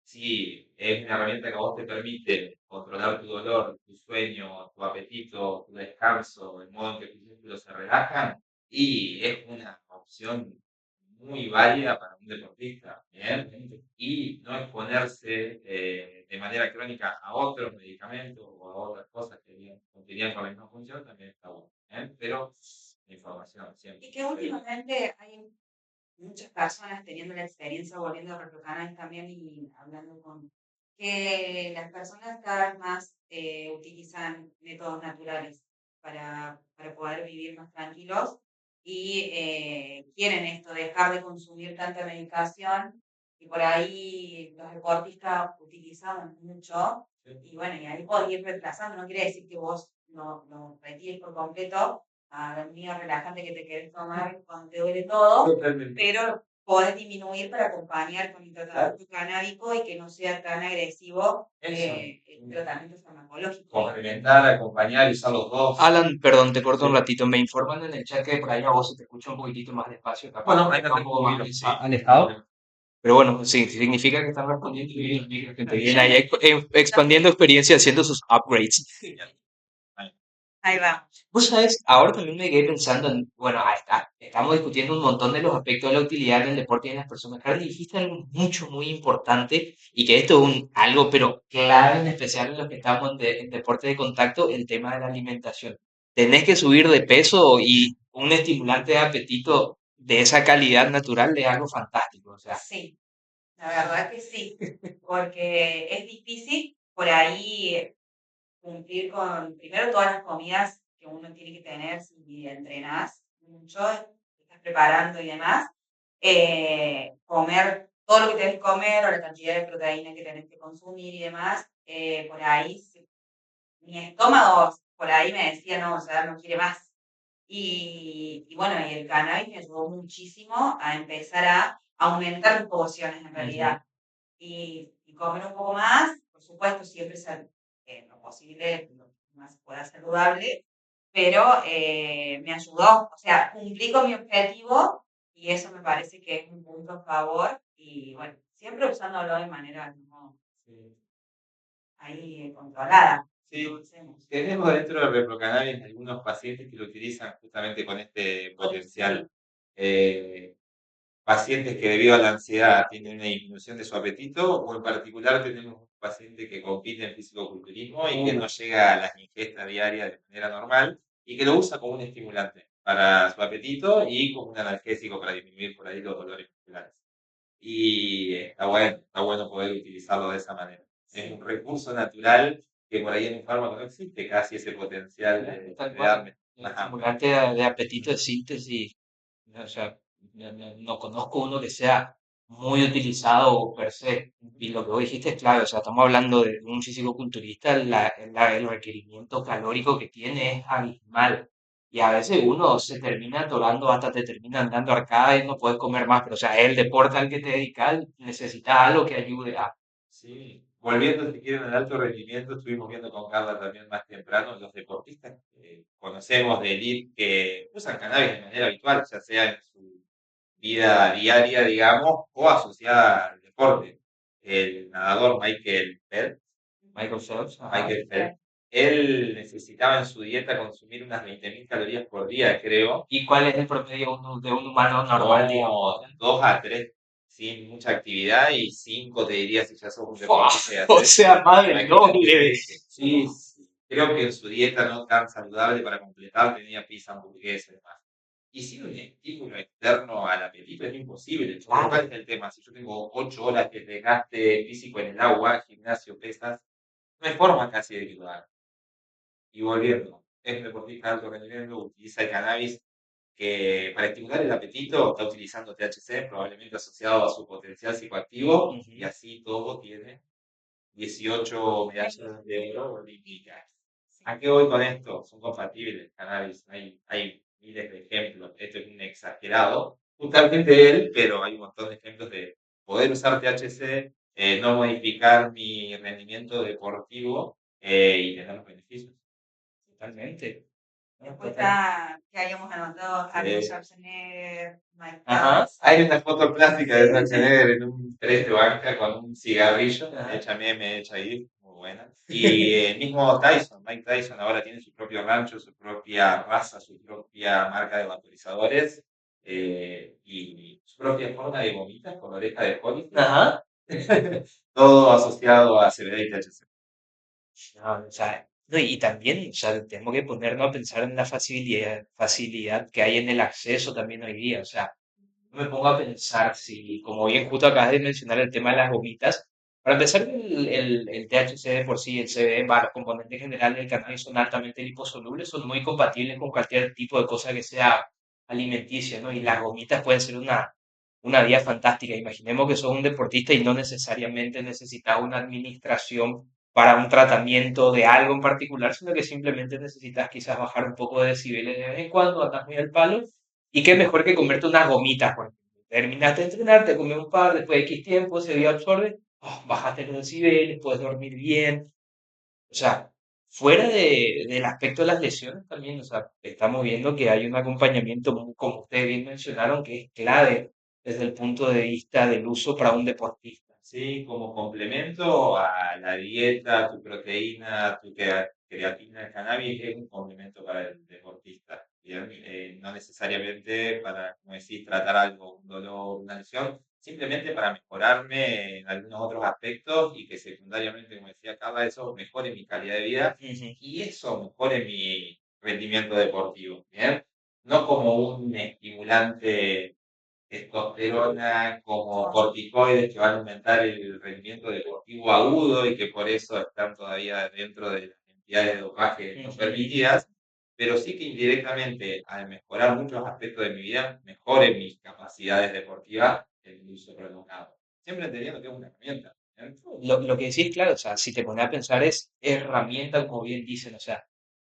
Sí, es una herramienta que a vos te permite controlar tu dolor, tu sueño, tu apetito, tu descanso, el modo en que tus músculos se relajan, y es una opción muy válida para un deportista, ¿bien? Y no exponerse de manera crónica a otros medicamentos o a otras cosas que cumplirían con la misma función también está bueno, ¿bien? Pero la información siempre. Y que últimamente hay muchas personas teniendo la experiencia volviendo a Reprocanal también y hablando que las personas cada vez más utilizan métodos naturales para poder vivir más tranquilos y quieren esto, dejar de consumir tanta medicación y por ahí los deportistas utilizamos mucho y bueno, y ahí podés ir reemplazando, no quiere decir que vos no retires por completo al mío relajante que te querés tomar cuando te duele todo, Totalmente. pero podés disminuir para acompañar con el tratamiento canábico y que no sea tan agresivo Eso. el tratamiento farmacológico. Complementar, acompañar y usar los dos. Alan, perdón, te corto un Sí. ratito. Me informan en el chat que por ahí a vos se te escucha un poquitito más despacio, capaz Bueno, que ahí me está un poco más tranquilo, sí. alejado. Pero bueno, sí, significa que están respondiendo bien los micros, que te vienen ahí expandiendo experiencia haciendo sus upgrades. Ahí va. Vos sabés, ahora también me quedé pensando en, bueno, ahí está, estamos discutiendo un montón de los aspectos de la utilidad del deporte y en las personas. Claro, dijiste algo mucho, muy importante y que esto es algo, pero clave en especial en los que estamos en deporte de contacto, el tema de la alimentación. Tenés que subir de peso y un estimulante de apetito de esa calidad natural es algo fantástico. O sea, Sí, la verdad que sí, porque es difícil por ahí cumplir con, primero, todas las comidas que uno tiene que tener si entrenás mucho, te estás preparando y demás. Comer todo lo que tenés que comer o la cantidad de proteína que tenés que consumir y demás, por ahí mi estómago por ahí me decía, no, o sea, no quiere más. Y bueno, y el cannabis me ayudó muchísimo a empezar a aumentar mis porciones en ujú, realidad y comer un poco más, por supuesto, siempre ser lo posible, lo más pueda saludable, pero me ayudó, o sea, cumplí con mi objetivo y eso me parece que es un punto a favor y bueno, siempre usándolo de manera ¿no? Ahí controlada. Sí, Lo hacemos. tenemos dentro del reprocannabis algunos pacientes que lo utilizan justamente con este potencial. Pacientes que debido a la ansiedad tienen una disminución de su apetito, o en particular tenemos un paciente que compite en fisicoculturismo y que no llega a las ingestas diarias de manera normal y que lo usa como un estimulante para su apetito y como un analgésico para disminuir por ahí los dolores musculares. Y está bueno poder utilizarlo de esa manera. Es un recurso natural que por ahí en un fármaco no existe casi ese potencial tal de cual, darme. Ajá. estimulante de apetito, de síntesis. O sea, no conozco uno que sea muy utilizado per se. Y lo que vos dijiste es clave, o sea, estamos hablando de un fisicoculturista, el requerimiento calórico que tiene es abismal. Y a veces uno se termina atorando, hasta te terminan dando arcadas y no puedes comer más. Pero, o sea, el deporte al que te dedicas necesita algo que ayude a. Sí, volviendo si quieren al alto rendimiento, estuvimos viendo con Carla también más temprano los deportistas que conocemos de elite que usan cannabis de manera habitual, ya sea en su vida diaria, digamos, o asociada al deporte. El nadador Michael Phelps, Michael Phelps, ajá. Michael Phelps, él necesitaba en su dieta consumir unas 20.000 calorías por día, creo. ¿Y cuál es el promedio de un humano normal, digamos? No, 2 a 3 sin mucha actividad y 5 te diría si ya sos un ¡Fua! deportista de O hacer sea, más hay del que tener doble de. sí, sí. Creo que en su dieta no tan saludable para completar tenía pizza, hamburguesa y demás. Y sin un estímulo externo al apetito es imposible. Claro. ¿Cuál es el tema? Si yo tengo 8 horas que te gaste físico en el agua, gimnasio, pesas, no hay forma casi de que lo haga. Y volviendo, es un deportista de alto rendimiento, utiliza el cannabis que para estimular el apetito está utilizando THC, probablemente asociado a su potencial psicoactivo, y Ujú. así todo tiene 18 medallas de oro olímpicas. ¿A qué voy con esto? Son compatibles, cannabis, hay miles de ejemplos, esto es un exagerado, justamente él, pero hay un montón de ejemplos de poder usar THC, no modificar mi rendimiento deportivo y tener los beneficios. Totalmente. No, Después total. está que habíamos anotado Arnold Eh, Schwarzenegger, Mike Ajá. Tyson. Hay una foto clásica de Schwarzenegger en un tren de banca con un cigarrillo, Ajá. hecha meme, hecha ahí, muy buena. Y el mismo Tyson, Mike Tyson ahora tiene su propio rancho, su propia raza, su propia marca de vaporizadores y su propia forma de gomitas con oreja de Hollywood. Ajá. Todo asociado a CBD y THC. No, o sea, no, y también, o sea, tenemos que ponernos a pensar en la facilidad que hay en el acceso también hoy día. O sea, me pongo a pensar si, como bien justo acabas de mencionar el tema de las gomitas, Para empezar, el THC de por sí, el CBD, va, los componentes generales del cannabis son altamente liposolubles, son muy compatibles con cualquier tipo de cosa que sea alimenticia, ¿no? Y las gomitas pueden ser una vía fantástica. Imaginemos que sos un deportista y no necesariamente necesitas una administración para un tratamiento de algo en particular, sino que simplemente necesitas quizás bajar un poco de decibeles de vez en cuando, andas muy al palo, y qué mejor que comerte unas gomitas, por ejemplo. Terminaste de entrenar, te comes un par, después de X tiempo, se dio absorbe, bajaste los decibeles, puedes dormir bien. O sea, fuera del aspecto de las lesiones también, o sea, estamos viendo que hay un acompañamiento, como ustedes bien mencionaron, que es clave desde el punto de vista del uso para un deportista. Sí, como complemento a la dieta, tu proteína, tu creatina, el cannabis es un complemento para el deportista. Bien, no necesariamente para, como decís, tratar algo, un dolor, una lesión, simplemente para mejorarme en algunos otros aspectos y que secundariamente, como decía Carla, eso mejore mi calidad de vida Ujú. y eso mejore mi rendimiento deportivo. Bien, no como un estimulante testosterona como corticoides que van a aumentar el rendimiento deportivo agudo y que por eso están todavía dentro de las entidades de dopaje no Ujú. permitidas, pero sí que indirectamente, al mejorar muchos aspectos de mi vida, mejoren mis capacidades deportivas en el uso prolongado. Siempre entendiendo que es una herramienta. ¿Eh? Lo que decís, claro, o sea, si te pones a pensar es herramienta, como bien dicen, o sea,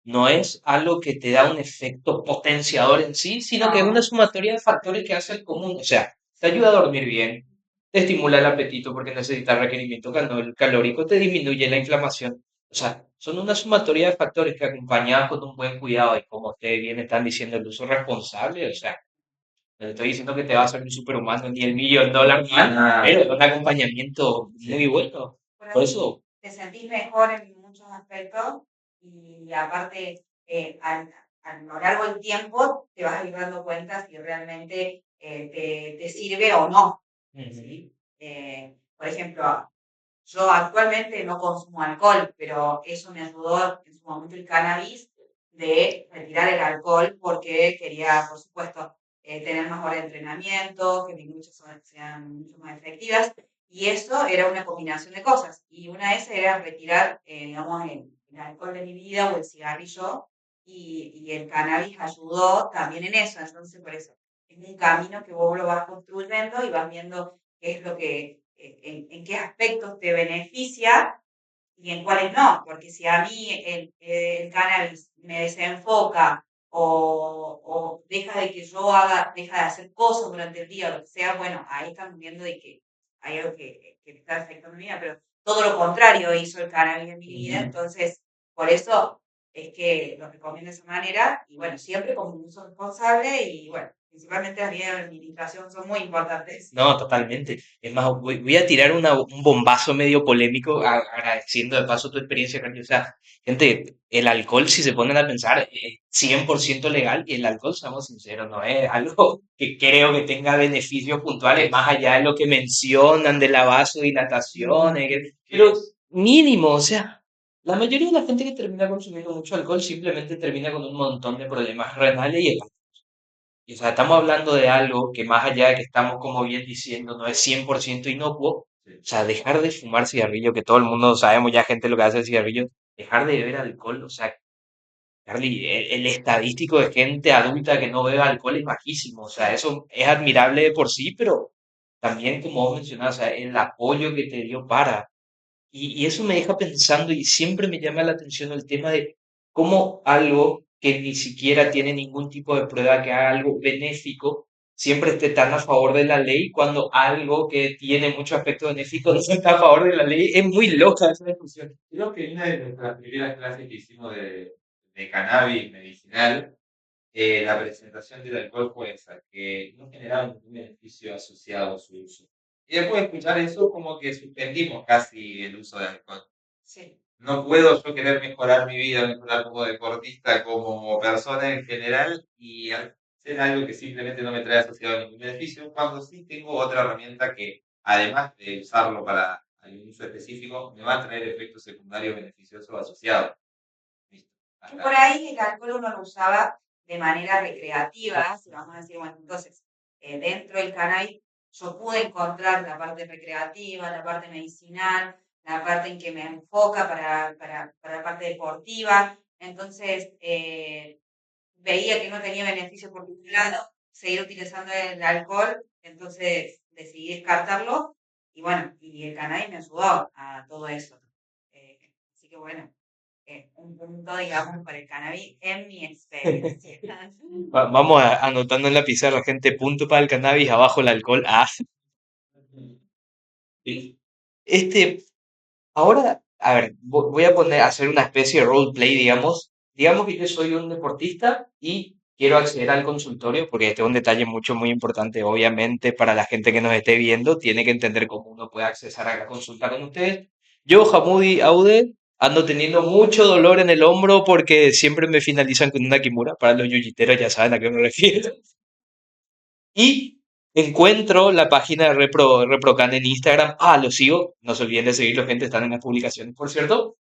no es algo que te da un efecto potenciador en sí, sino que es una sumatoria de factores que hace el común, o sea, te ayuda a dormir bien, te estimula el apetito porque necesitas requerimiento calórico, te disminuye la inflamación, o sea, son una sumatoria de factores que acompañados con un buen cuidado y como ustedes bien están diciendo, el uso responsable, o sea, no te estoy diciendo que te va a hacer un superhumano ni el millón dólar man, Ah, pero es un acompañamiento muy sí. bueno. Bueno, Por eso, te sentís mejor en muchos aspectos y aparte, a lo largo del tiempo te vas a ir dando cuenta si realmente te sirve o no. ujú, Por ejemplo, yo actualmente no consumo alcohol, pero eso me ayudó en su momento el cannabis de retirar el alcohol porque quería, por supuesto, tener mejor entrenamiento, que mis luchas sean mucho más efectivas. Y eso era una combinación de cosas. Y una de esas era retirar, digamos, el alcohol de mi vida o el cigarrillo. Y el cannabis ayudó también en eso. Entonces, por eso, es un camino que vos lo vas construyendo y vas viendo qué es lo que, en qué aspectos te beneficia y en cuáles no, porque si a mí el cannabis me desenfoca o deja de que yo haga, deja de hacer cosas durante el día, lo que sea, bueno, ahí estamos viendo de que hay algo que me está afectando mi vida, pero todo lo contrario hizo el cannabis en mi vida, Ujú. entonces por eso es que lo recomiendo de esa manera y bueno, siempre con un uso responsable y bueno, principalmente las medidas de administración son muy importantes. no, totalmente. Es más, voy a tirar un bombazo medio polémico agradeciendo de paso tu experiencia, Carlos. O sea, gente, el alcohol, si se ponen a pensar, es 100% legal y el alcohol, seamos sinceros, no es algo que creo que tenga beneficios puntuales más allá de lo que mencionan de la vasodilatación, pero mínimo, o sea, la mayoría de la gente que termina consumiendo mucho alcohol simplemente termina con un montón de problemas renales y y, o sea, estamos hablando de algo que más allá de que estamos, como bien diciendo, no es 100% inocuo, o Sí. sea, dejar de fumar cigarrillo, que todo el mundo sabemos ya gente lo que hace el cigarrillo, dejar de beber alcohol, o sea, Carly, el estadístico de gente adulta que no bebe alcohol es bajísimo, o sea, eso es admirable de por sí, pero también, como vos mencionabas, o sea, el apoyo que te dio para. Y eso me deja pensando y siempre me llama la atención el tema de cómo algo que ni siquiera tiene ningún tipo de prueba que haga algo benéfico, siempre esté tan a favor de la ley cuando algo que tiene mucho aspecto benéfico no está a favor de la ley. Es muy loca esa discusión. Creo que una de nuestras primeras clases que hicimos de cannabis medicinal, la presentación del alcohol fue esa, que no generaba ningún beneficio asociado a su uso. Y después de escuchar eso, como que suspendimos casi el uso de alcohol. Sí. No puedo yo querer mejorar mi vida, mejorar como deportista, como persona en general, y hacer algo que simplemente no me trae asociado ningún beneficio, cuando sí tengo otra herramienta que, además de usarlo para algún uso específico, me va a traer efectos secundarios beneficiosos asociados. Listo. Que Hasta por ahí. ahí el alcohol uno lo usaba de manera recreativa, si vamos a decir, bueno, entonces, dentro del cannabis yo pude encontrar la parte recreativa, la parte medicinal, la parte en que me enfoca para la parte deportiva. Entonces, veía que no tenía beneficio por ningún lado, seguir utilizando el alcohol, entonces decidí descartarlo y bueno, y el cannabis me ayudó a todo eso. Así que bueno, un punto, digamos, para el cannabis en mi experiencia. Vamos anotando en la pizarra, gente, punto para el cannabis, abajo el alcohol. Ah, sí. Este, ahora, a ver, voy a hacer una especie de roleplay, digamos. Digamos que yo soy un deportista y quiero acceder al consultorio, porque este es un detalle muy importante, obviamente, para la gente que nos esté viendo, tiene que entender cómo uno puede acceder a la consulta con ustedes. Yo, Hamudi Aude, ando teniendo mucho dolor en el hombro porque siempre me finalizan con una kimura. Para los yuyiteros ya saben a qué me refiero. Y encuentro la página de ReproCan en Instagram. Ah, lo sigo. No se olviden de seguirlo, gente. Están en las publicaciones, por cierto.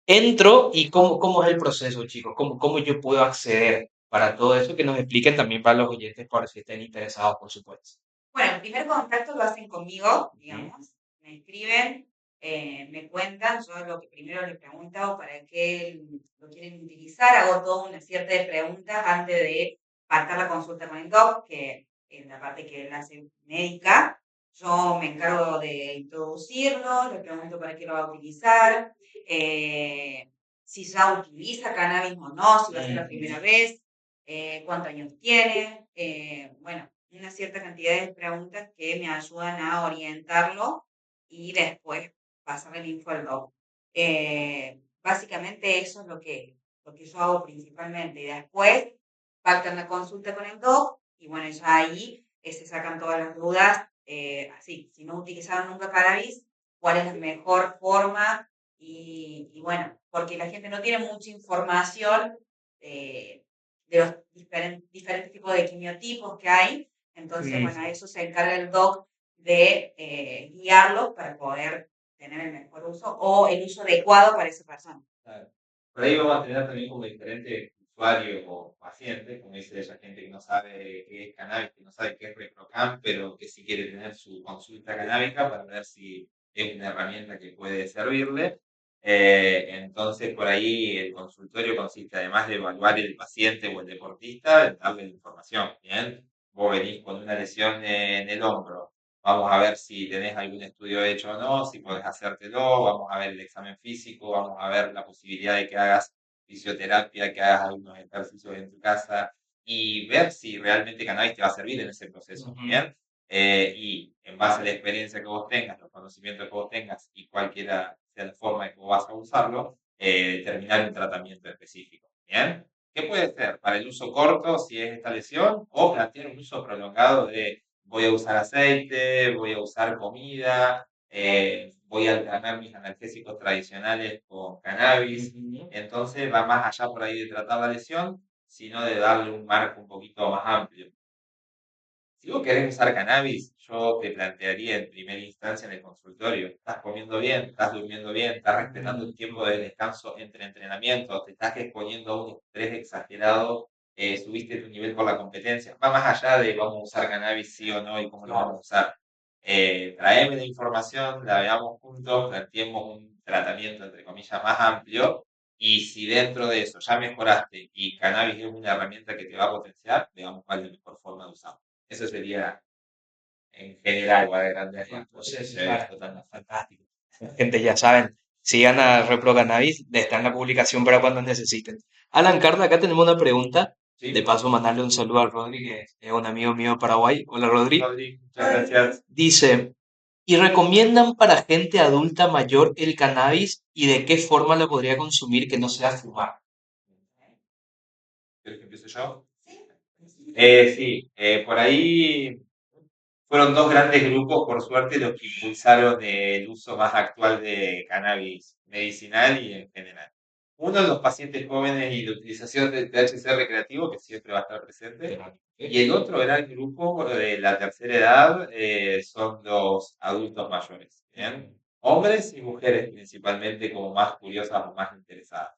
Entro y cómo es el proceso, chicos. Cómo yo puedo acceder para todo eso. Que nos expliquen también para los oyentes, para si estén interesados, por supuesto. Bueno, el primer contacto lo hacen conmigo, Ujú. digamos, me escriben, me cuentan, yo lo que primero les pregunto para qué lo quieren utilizar, hago toda una cierta de preguntas antes de pactar la consulta con el doc, que es la parte que él hace médica. Yo me encargo de introducirlo, le pregunto para qué lo va a utilizar, si ya utiliza cannabis o no, si va a ser la primera vez, cuántos años tiene, bueno, una cierta cantidad de preguntas que me ayudan a orientarlo y después pasarle el info al doc. Básicamente eso es lo que yo hago principalmente. Y después pactan la consulta con el doc y bueno, ya ahí se sacan todas las dudas. Así, si no utilizaron nunca cannabis, cuál es la mejor forma y bueno, porque la gente no tiene mucha información de los diferentes tipos de quimiotipos que hay. Entonces, bueno, Mm. a eso se encarga el doc de guiarlos para poder tener el mejor uso o el uso adecuado para esa persona. Claro. Por ahí vamos a tener también como diferentes usuarios o pacientes, como dice esa gente que no sabe qué es cannabis, que no sabe qué es ReproCam, pero que sí quiere tener su consulta canábica para ver si es una herramienta que puede servirle. Entonces, por ahí el consultorio consiste, además de evaluar el paciente o el deportista, en darle la información. Bien, vos venís con una lesión en el hombro. Vamos a ver si tenés algún estudio hecho o no, si podés hacértelo, vamos a ver el examen físico, vamos a ver la posibilidad de que hagas fisioterapia, que hagas algunos ejercicios en tu casa y ver si realmente cannabis te va a servir en ese proceso. Ujú. Bien, y en base a la experiencia que vos tengas, los conocimientos que vos tengas y cualquiera sea la forma en que vos vas a usarlo, determinar un tratamiento específico. Bien, ¿qué puede ser? Para el uso corto, si es esta lesión, o plantear un uso prolongado de voy a usar aceite, voy a usar comida, voy a alternar mis analgésicos tradicionales con cannabis. Ujú. Entonces va más allá por ahí de tratar la lesión, sino de darle un marco un poquito más amplio. Si vos querés usar cannabis, yo te plantearía en primera instancia en el consultorio, ¿estás comiendo bien? ¿Estás durmiendo bien? ¿Estás respetando el tiempo de descanso entre entrenamientos? ¿Te estás exponiendo a un estrés exagerado? ¿Subiste tu nivel por la competencia? Va más allá de vamos a usar cannabis sí o no y cómo lo vamos a usar. Traeme la información, la veamos juntos, planteemos un tratamiento entre comillas más amplio y si dentro de eso ya mejoraste y cannabis es una herramienta que te va a potenciar, veamos cuál es la mejor forma de usarlo. Eso sería en general, o a grandes rasgos. Entonces, Esto tan fantástico. Gente, ya saben, sigan a Repro Cannabis, está en la publicación para cuando necesiten. Alan Carla, acá tenemos una pregunta. De Sí, paso, mandarle un saludo al Rodri, que es un amigo mío de Paraguay. Hola, Rodri. Rodri, muchas gracias. Dice, ¿y recomiendan para gente adulta mayor el cannabis y de qué forma lo podría consumir que no sea fumar? ¿Quieres que empiece yo? Sí, por ahí fueron dos grandes grupos, por suerte, los que impulsaron el uso más actual de cannabis medicinal y en general. Uno, los pacientes jóvenes y la utilización de THC recreativo, que siempre va a estar presente. Y el otro era el grupo de la tercera edad, son los adultos mayores. ¿Bien? Hombres y mujeres principalmente como más curiosas o más interesadas.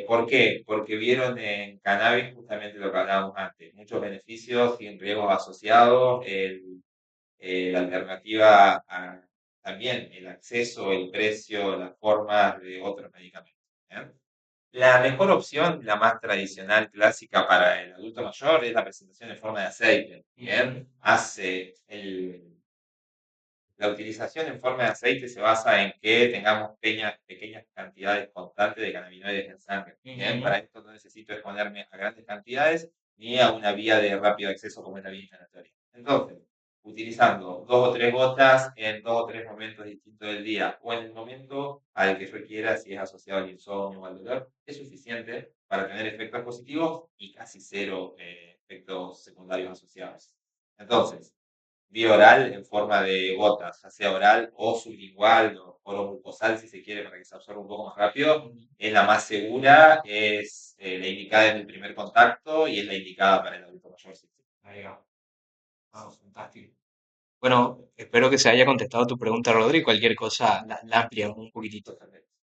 ¿Por qué? Porque vieron en cannabis justamente lo que hablábamos antes, muchos beneficios sin riesgos asociados, la alternativa a también el acceso, el precio, las formas de otros medicamentos. ¿Bien? La mejor opción, la más tradicional, clásica para el adulto mayor, es la presentación en forma de aceite. ¿Bien? La utilización en forma de aceite se basa en que tengamos pequeñas cantidades constantes de cannabinoides en sangre. Bien, para esto no necesito exponerme a grandes cantidades ni a una vía de rápido acceso como es la vía inhalatoria. Entonces, utilizando 2 o 3 gotas en 2 o 3 momentos distintos del día o en el momento al que requiera, si es asociado al insomnio o al dolor, es suficiente para tener efectos positivos y casi cero efectos secundarios asociados. Entonces, vía oral en forma de gotas, ya sea oral o sublingual o oromucosal si se quiere para que se absorba un poco más rápido, es la más segura, es la indicada en el primer contacto y es la indicada para el adulto mayor. Ahí va. Fantástico. Bueno, espero que se haya contestado tu pregunta, Rodri. Cualquier cosa la ampliamos un poquitito.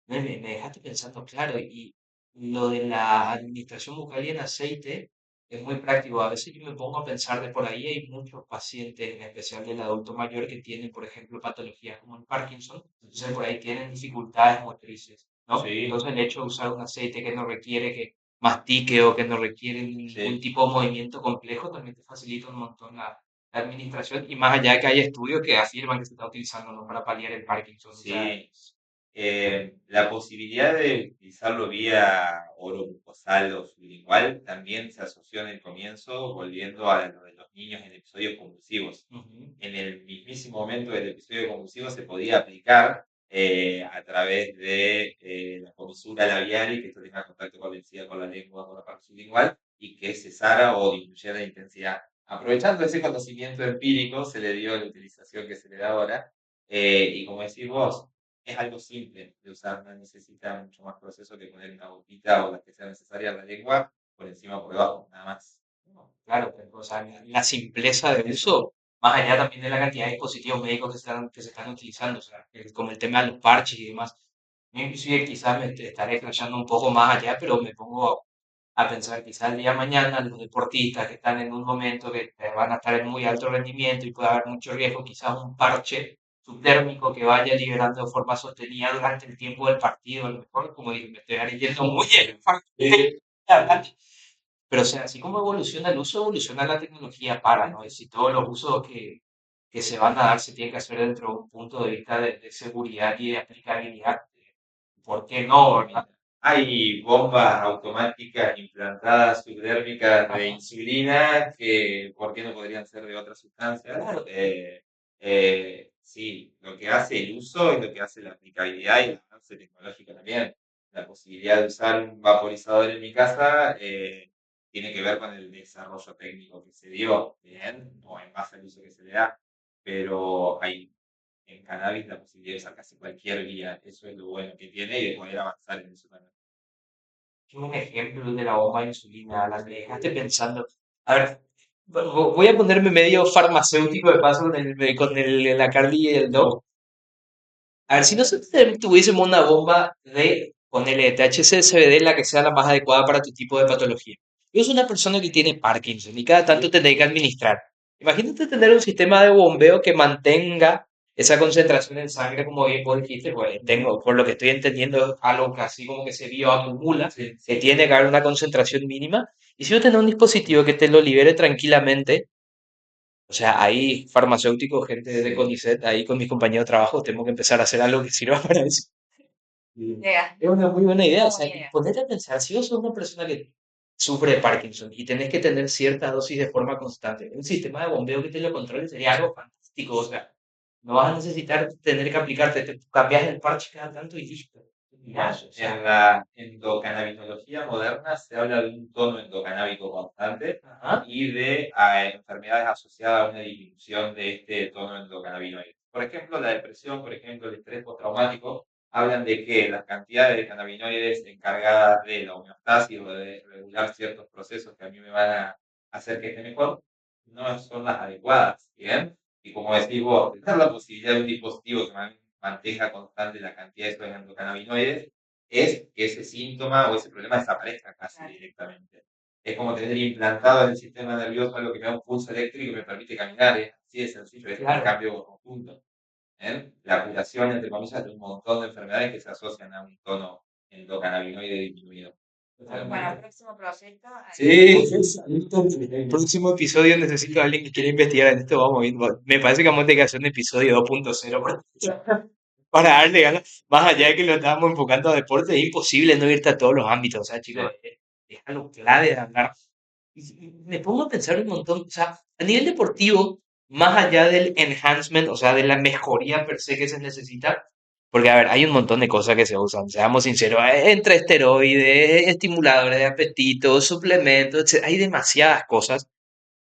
Me dejaste pensando, claro, y lo de la administración bucal y en aceite es muy práctico. A veces yo me pongo a pensar de por ahí hay muchos pacientes, en especial del adulto mayor, que tienen, por ejemplo, patologías como el Parkinson. Entonces por ahí tienen dificultades motrices, ¿no? Sí. Entonces el hecho de usar un aceite que no requiere que mastique o que no requiere ningún Sí. tipo de movimiento complejo también te facilita un montón la administración, y más allá de que hay estudios que afirman que se está utilizando, ¿no?, para paliar el Parkinson. O sea, Sí, la posibilidad de utilizarlo vía oromucosal o sublingual también se asoció en el comienzo, volviendo a lo de los niños en episodios convulsivos. ujú, En el mismísimo momento del episodio convulsivo se podía aplicar a través de la comisura labial y que esto tenga contacto con la encía, con la lengua, con la parte sublingual y que cesara o disminuyera la intensidad. Aprovechando ese conocimiento empírico, se le dio la utilización que se le da ahora. Y como decís vos, es algo simple de usar, no necesita mucho más proceso que poner una gotita o las que sea necesaria en la lengua, por encima o por debajo, nada más. no, claro, pero, o sea, la simpleza de uso, más allá también de la cantidad de dispositivos médicos que se están utilizando, o sea, como el tema de los parches y demás. Yo inclusive quizás me estaré flasheando un poco más allá, pero me pongo a pensar quizás el día de mañana los deportistas que están en un momento que van a estar en muy alto rendimiento y puede haber mucho riesgo, quizás un parche subtérmico que vaya liberando de forma sostenida durante el tiempo del partido, a lo mejor, como dije, me estoy yendo muy en pero, o sea, así como evoluciona el uso, evoluciona la tecnología para, ¿no? Y si todos los usos que se van a dar se tienen que hacer dentro de un punto de vista de seguridad y de aplicabilidad, ¿por qué no, verdad? Hay bombas automáticas implantadas subdérmicas de Ajá, insulina que, ¿por qué no podrían ser de otras sustancias? claro. Sí, lo que hace el uso es lo que hace la aplicabilidad y el avance tecnológico también. La posibilidad de usar un vaporizador en mi casa tiene que ver con el desarrollo técnico que se dio, bien, o en base al uso que se le da, pero hay en cannabis la posibilidad de usar casi cualquier vía. Eso es lo bueno que tiene y de poder avanzar en eso también. Un ejemplo de la bomba de insulina, la que dejaste pensando. A ver, voy a ponerme medio farmacéutico de paso la Carly y el Doc. A ver, si nosotros tuviésemos una bomba de, ponele, THC, CBD, la que sea la más adecuada para tu tipo de patología. Yo soy una persona que tiene Parkinson y cada tanto tendré que administrar. Imagínate tener un sistema de bombeo que mantenga esa concentración en sangre, como bien vos dijiste, pues tengo, por lo que estoy entendiendo, algo que así como que se bioacumula, que tiene que haber una concentración mínima. Y si yo tengo un dispositivo que te lo libere tranquilamente, o sea, ahí farmacéuticos, gente de CONICET, ahí con mis compañeros de trabajo, tengo que empezar a hacer algo que sirva para eso. Idea. Es una muy buena idea. O Muy sea, buena idea. ponete a pensar, si vos sos una persona que sufre de Parkinson y tenés que tener cierta dosis de forma constante, un sistema de bombeo que te lo controle sería algo fantástico. O sea, no vas a necesitar tener que aplicarte, te cambias el parche cada tanto y listo. Mirás, o sea, En la endocannabinocología moderna se habla de un tono endocanábico constante ajá, y de enfermedades asociadas a una disminución de este tono endocannabinoide. Por ejemplo, la depresión, por ejemplo, el estrés postraumático, hablan de que las cantidades de cannabinoides encargadas de la homeostasis o de regular ciertos procesos que a mí me van a hacer que esté mejor, no son las adecuadas, ¿bien? Y como decís vos, tener la posibilidad de un dispositivo que mantenga constante la cantidad de estos endocannabinoides es que ese síntoma o ese problema desaparezca casi Claro. directamente. Es como tener implantado en el sistema nervioso algo que me da un pulso eléctrico y me permite caminar, es así de sencillo, es un Claro. cambio conjunto. La curación, entre comillas, de un montón de enfermedades que se asocian a un tono endocannabinoide disminuido. Bueno, próximo proyecto. Sí, el próximo episodio necesito a alguien que quiera investigar en esto. Vamos viendo. Me parece que vamos a tener que hacer un episodio 2.0 para darle ganas. Más allá de que lo estábamos enfocando a deporte, es imposible no irte a todos los ámbitos. O sea, chicos, es algo clave de hablar. Y me pongo a pensar un montón. O sea, a nivel deportivo, más allá del enhancement, o sea, de la mejoría per se que se necesita, porque, a ver, hay un montón de cosas que se usan, seamos sinceros, entre esteroides, estimuladores de apetito, suplementos, hay demasiadas cosas.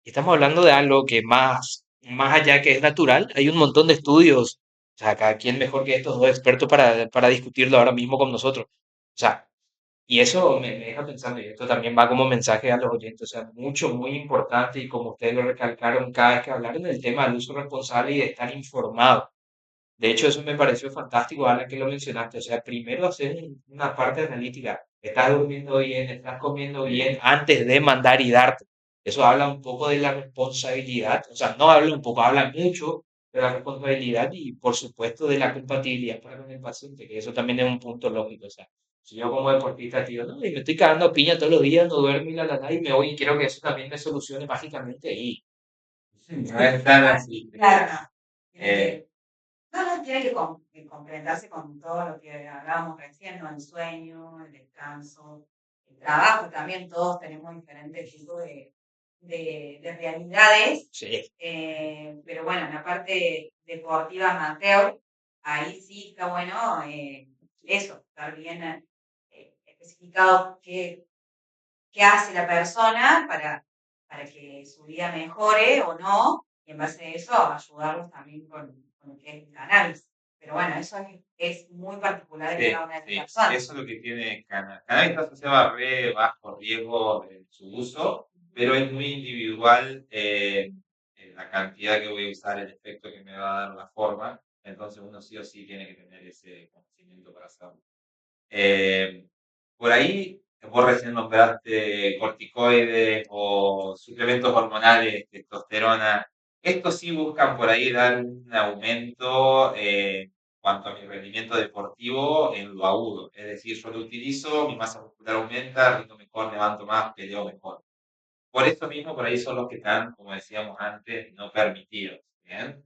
Y estamos hablando de algo que más allá que es natural, hay un montón de estudios. O sea, cada quien mejor que estos dos expertos para discutirlo ahora mismo con nosotros. O sea, y eso me deja pensando, y esto también va como mensaje a los oyentes, o sea, mucho, muy importante, y como ustedes lo recalcaron cada vez que hablaron del tema del uso responsable y de estar informado. De hecho, eso me pareció fantástico, Alan, que lo mencionaste. O sea, primero hacer una parte analítica. ¿Estás durmiendo bien? ¿Estás comiendo bien? Antes de mandar y darte. Eso habla un poco de la responsabilidad. O sea, no habla un poco, habla mucho de la responsabilidad y, por supuesto, de la compatibilidad para con el paciente, que eso también es un punto lógico. O sea, si yo como deportista, tío, no, y me estoy cagando a piña todos los días, no duermo y la, y me voy y quiero que eso también me solucione mágicamente y No es tan así. Claro, no. Tiene Eh, que, no, tiene que, que complementarse con todo lo que hablábamos recién, ¿no? El sueño, el descanso, el trabajo también. Todos tenemos diferentes tipos de realidades. sí. Pero bueno, en la parte deportiva amateur, ahí sí está bueno eso, estar bien especificado qué hace la persona para que su vida mejore o no, y en base a eso ayudarlos también con lo que es el cannabis. Pero bueno, eso es muy particular de Sí, cada una de sí, las personas. eso es lo que tiene cannabis. Cannabis está asociado a re bajo riesgo en su uso, pero es muy individual en la cantidad que voy a usar, el efecto que me va a dar la forma. Entonces uno sí o sí tiene que tener ese conocimiento para hacerlo. Eh, por ahí, vos recién nombraste corticoides o suplementos hormonales, testosterona. Estos sí buscan por ahí dar un aumento cuanto a mi rendimiento deportivo en lo agudo. Es decir, yo lo utilizo, mi masa muscular aumenta, rindo mejor, levanto más, peleo mejor. Por eso mismo, por ahí son los que están, como decíamos antes, no permitidos. ¿Bien?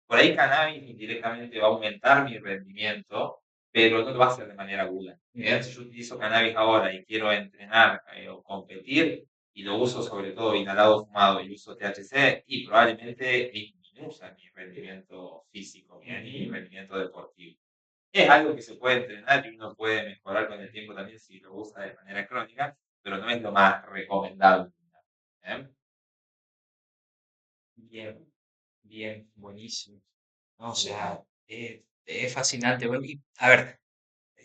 Por ahí cannabis indirectamente va a aumentar mi rendimiento, pero no lo va a hacer de manera aguda. ¿Bien? Si yo utilizo cannabis ahora y quiero entrenar o competir, y lo uso sobre todo inhalado fumado y uso THC, y probablemente disminuya mi rendimiento físico, ¿bien? Y mi rendimiento deportivo. Es algo que se puede entrenar y uno puede mejorar con el tiempo también si lo usa de manera crónica, pero no es lo más recomendable. ¿Bien? Bien, bien, buenísimo. No, o sea, es fascinante. Bueno, a ver,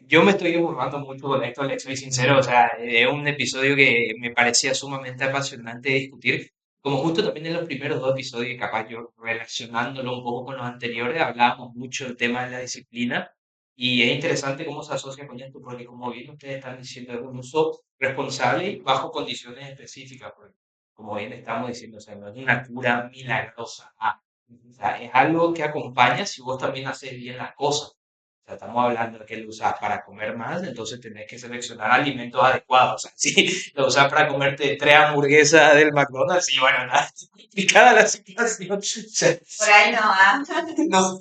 yo me estoy burlando mucho con esto, les soy sincero. O sea, es un episodio que me parecía sumamente apasionante de discutir. Como justo también en los primeros dos episodios, capaz yo relacionándolo un poco con los anteriores, hablábamos mucho del tema de la disciplina. Y es interesante cómo se asocia con esto, porque como bien ustedes están diciendo, es un uso responsable y bajo condiciones específicas. Porque, como bien estamos diciendo, o sea, no es una cura milagrosa. O sea, es algo que acompaña si vos también haces bien las cosas. O sea, estamos hablando de que lo usas para comer más, entonces tenés que seleccionar alimentos adecuados. O sea, si lo usas para comerte 3 hamburguesas del McDonald's, y bueno, nada, complicada la situación. O sea, Por ahí no, ¿ah? no,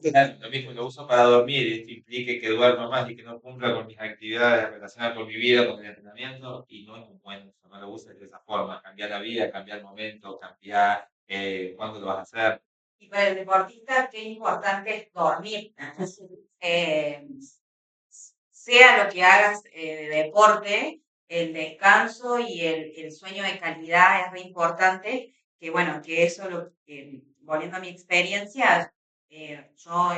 Claro, lo mismo lo uso para dormir y esto implique que duerma más y que no cumpla con mis actividades relacionadas con mi vida, con el entrenamiento, y no es un buen uso, no lo uses de esa forma. Cambiar la vida, cambiar el momento, cambiar cuándo lo vas a hacer. Y para el deportista, qué importante es dormir. Eh, sea lo que hagas de deporte, el descanso y el sueño de calidad es re importante. Que bueno, que eso, volviendo a mi experiencia, yo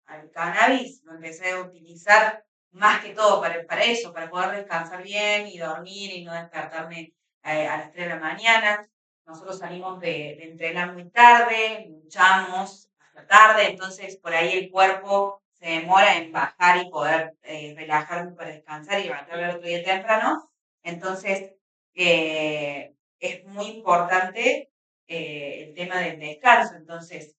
al cannabis lo empecé a utilizar más que todo para eso, para poder descansar bien y dormir y no despertarme a las 3 de la mañana. Nosotros salimos de entrenar muy tarde, luchamos hasta tarde, entonces por ahí el cuerpo se demora en bajar y poder relajarme para descansar y levantarme el otro día temprano. Entonces, es muy importante el tema del descanso. Entonces,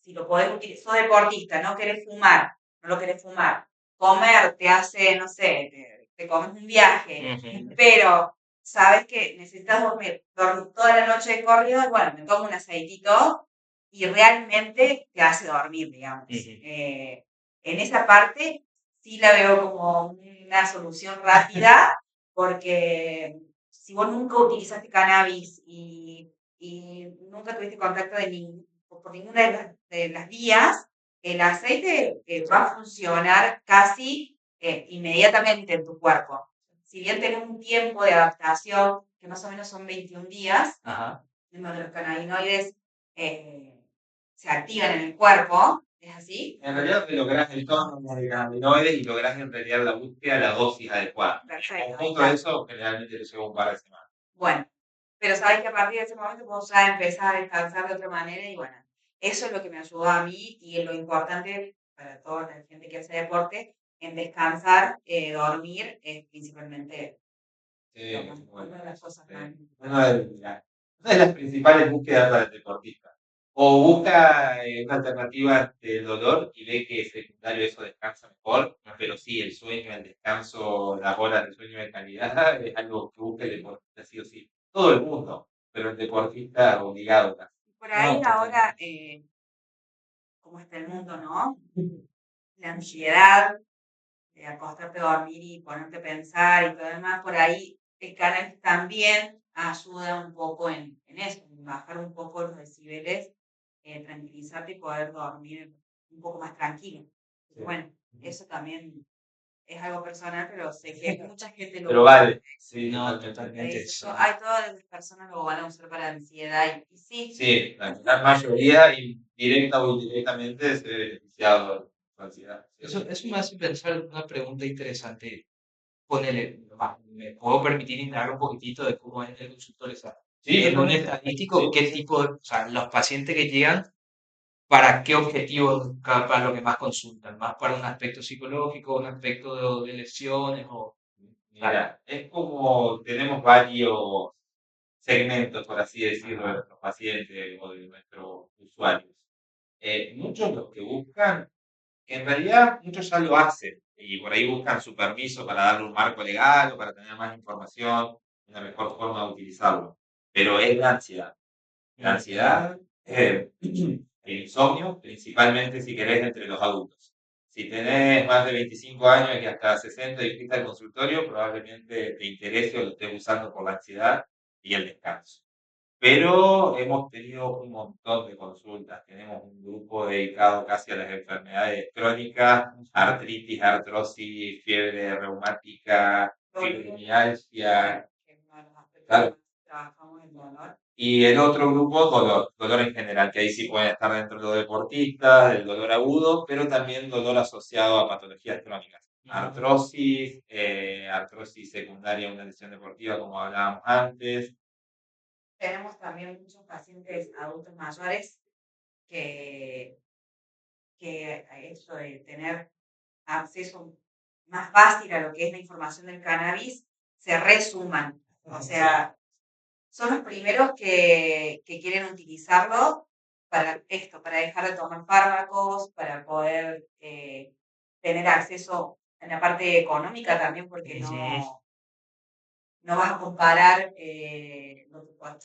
si lo podés utilizar, sos deportista, no querés fumar, no lo querés fumar, comer te hace, no sé, te comes un viaje, Ujú, pero sabes que necesitas dormir toda la noche de corrido, y bueno, me tomo un aceitito y realmente te hace dormir, digamos. ujú. En esa parte sí la veo como una solución rápida, porque si vos nunca utilizaste cannabis y nunca tuviste contacto por ninguna de las vías, el aceite va a funcionar casi inmediatamente en tu cuerpo. Si bien tenés un tiempo de adaptación, que más o menos son 21 días, Ajá. en donde los cannabinoides eh, se activan en el cuerpo, ¿es así? En realidad lográs el tono de cannabinoides y lográs en realidad la búsqueda de la dosis adecuada. Perfecto, ahí Conjunto de está. eso, generalmente le lleva un par de semanas. Bueno, pero sabes que a partir de ese momento vos ya empezás a descansar de otra manera y bueno, eso es lo que me ayudó a mí y es lo importante para toda la gente que hace deporte, en descansar, dormir, es principalmente Bueno, una de las cosas más una de las principales búsquedas para el deportista. O busca una alternativa del dolor y ve que secundario eso descansa mejor, pero sí, el sueño, el descanso, las horas de sueño de calidad es algo que busca el deportista sí o sí. Todo el mundo, pero el deportista obligado casi. por No, ahí ahora, totalmente. cómo está el mundo, ¿no? La ansiedad de acostarte a dormir y ponerte a pensar y todo lo demás, por ahí el cannabis también ayuda un poco en eso, en bajar un poco los decibeles, tranquilizarte y poder dormir un poco más tranquilo. Sí. Bueno, eso también es algo personal, pero sé que mucha gente lo Pero usa. vale, sí, No, totalmente. totalmente. Dice, Sí. ay, todas las personas lo van a usar para ansiedad y sí, Sí, la gran mayoría, directa o indirectamente, se ve beneficiado de su ansiedad. Eso me hace pensar una pregunta interesante. Ponele, me puedo permitir indagar un poquitito de cómo es el consultorio. O sea, Sí, en un totalmente. estadístico, ¿qué tipo de, o sea, los pacientes que llegan, para qué objetivo, para lo que más consultan? ¿Más para un aspecto psicológico, un aspecto de lesiones o tal? Mira, es como tenemos varios segmentos, por así decirlo, de nuestros pacientes o de nuestros usuarios. Muchos los que buscan, en realidad muchos ya lo hacen y por ahí buscan su permiso para darle un marco legal o para tener más información, una mejor forma de utilizarlo. Pero es la ansiedad. La ansiedad, el insomnio, principalmente si querés entre los adultos. Si tenés más de 25 años y hasta 60 y fuiste al consultorio, probablemente te interese o lo estés usando por la ansiedad y el descanso. Pero hemos tenido un montón de consultas. Tenemos un grupo dedicado casi a las enfermedades crónicas, artritis, artrosis, fiebre reumática, fibromialgia. que es uno de los aspectos Claro. que más trabajamos el dolor. Y el otro grupo, dolor en general, que ahí sí pueden estar dentro de los deportistas, del dolor agudo, pero también dolor asociado a patologías crónicas. Artrosis, artrosis secundaria a una lesión deportiva, como hablábamos antes. Tenemos también muchos pacientes adultos mayores que, que esto de tener acceso más fácil a lo que es la información del cannabis, se resuman. O sea, son los primeros que quieren utilizarlo para esto, para dejar de tomar fármacos, para poder tener acceso en la parte económica también, porque no vas a comparar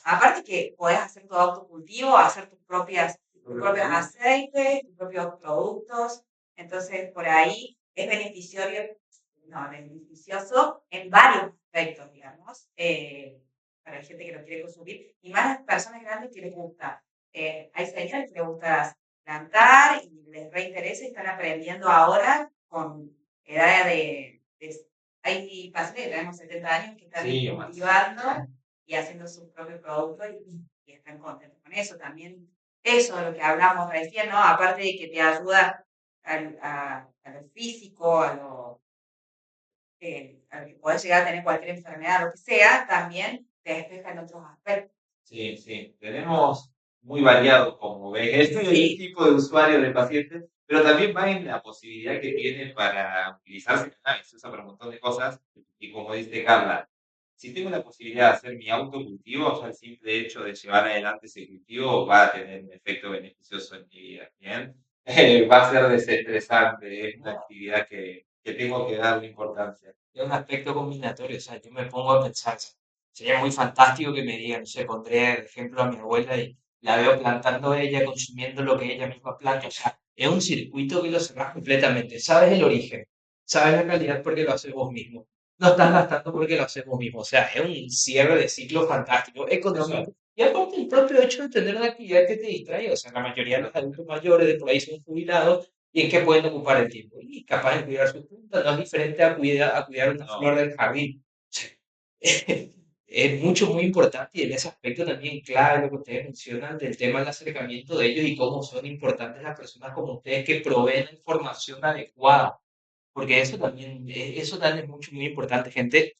aparte que podés hacer tu autocultivo, hacer tus propios aceites, tus propios productos. Entonces, por ahí es beneficioso en varios aspectos, digamos, para la gente que lo quiere consumir, y más las personas grandes que les gusta. Hay señores que les gusta plantar y les reinteresa y están aprendiendo ahora con edad hay pacientes que tenemos 70 años que están Sí, cultivando y haciendo sus propios productos y están contentos con eso. También eso de lo que hablamos recién, ¿no? Aparte de que te ayuda a lo físico, a lo que podés llegar a tener cualquier enfermedad, lo que sea, también te despeja en otros aspectos. Sí, sí, tenemos muy variado, como ves, el Sí. tipo de usuario de pacientes, pero también va en la posibilidad que tiene para utilizarse cannabis, se usa para un montón de cosas, y como dice Carla, si tengo la posibilidad de hacer mi autocultivo, ya el simple hecho de llevar adelante ese cultivo va a tener un efecto beneficioso en mi vida, ¿bien? Va a ser desestresante, es una actividad que tengo que darle importancia. Es un aspecto combinatorio, o sea, yo me pongo a pensar, sería muy fantástico que me digan, no sé, pondré de ejemplo a mi abuela y la veo plantando ella, consumiendo lo que ella misma planta, o sea, es un circuito que lo cerrás completamente, sabes el origen, sabes la calidad porque lo haces vos mismo, no estás gastando porque lo haces vos mismo, o sea, es un cierre de ciclo fantástico, económico, y aparte el propio hecho de tener una actividad que te distrae, o sea, la mayoría de los adultos mayores de por ahí son jubilados, ¿y en qué pueden ocupar el tiempo? Y capaz de cuidar su planta, no es diferente a cuidar una No, flor del jardín. Es mucho, muy importante y en ese aspecto también clave lo que ustedes mencionan del tema del acercamiento de ellos y cómo son importantes las personas como ustedes que proveen la información adecuada, porque eso también, eso también es mucho, muy importante, gente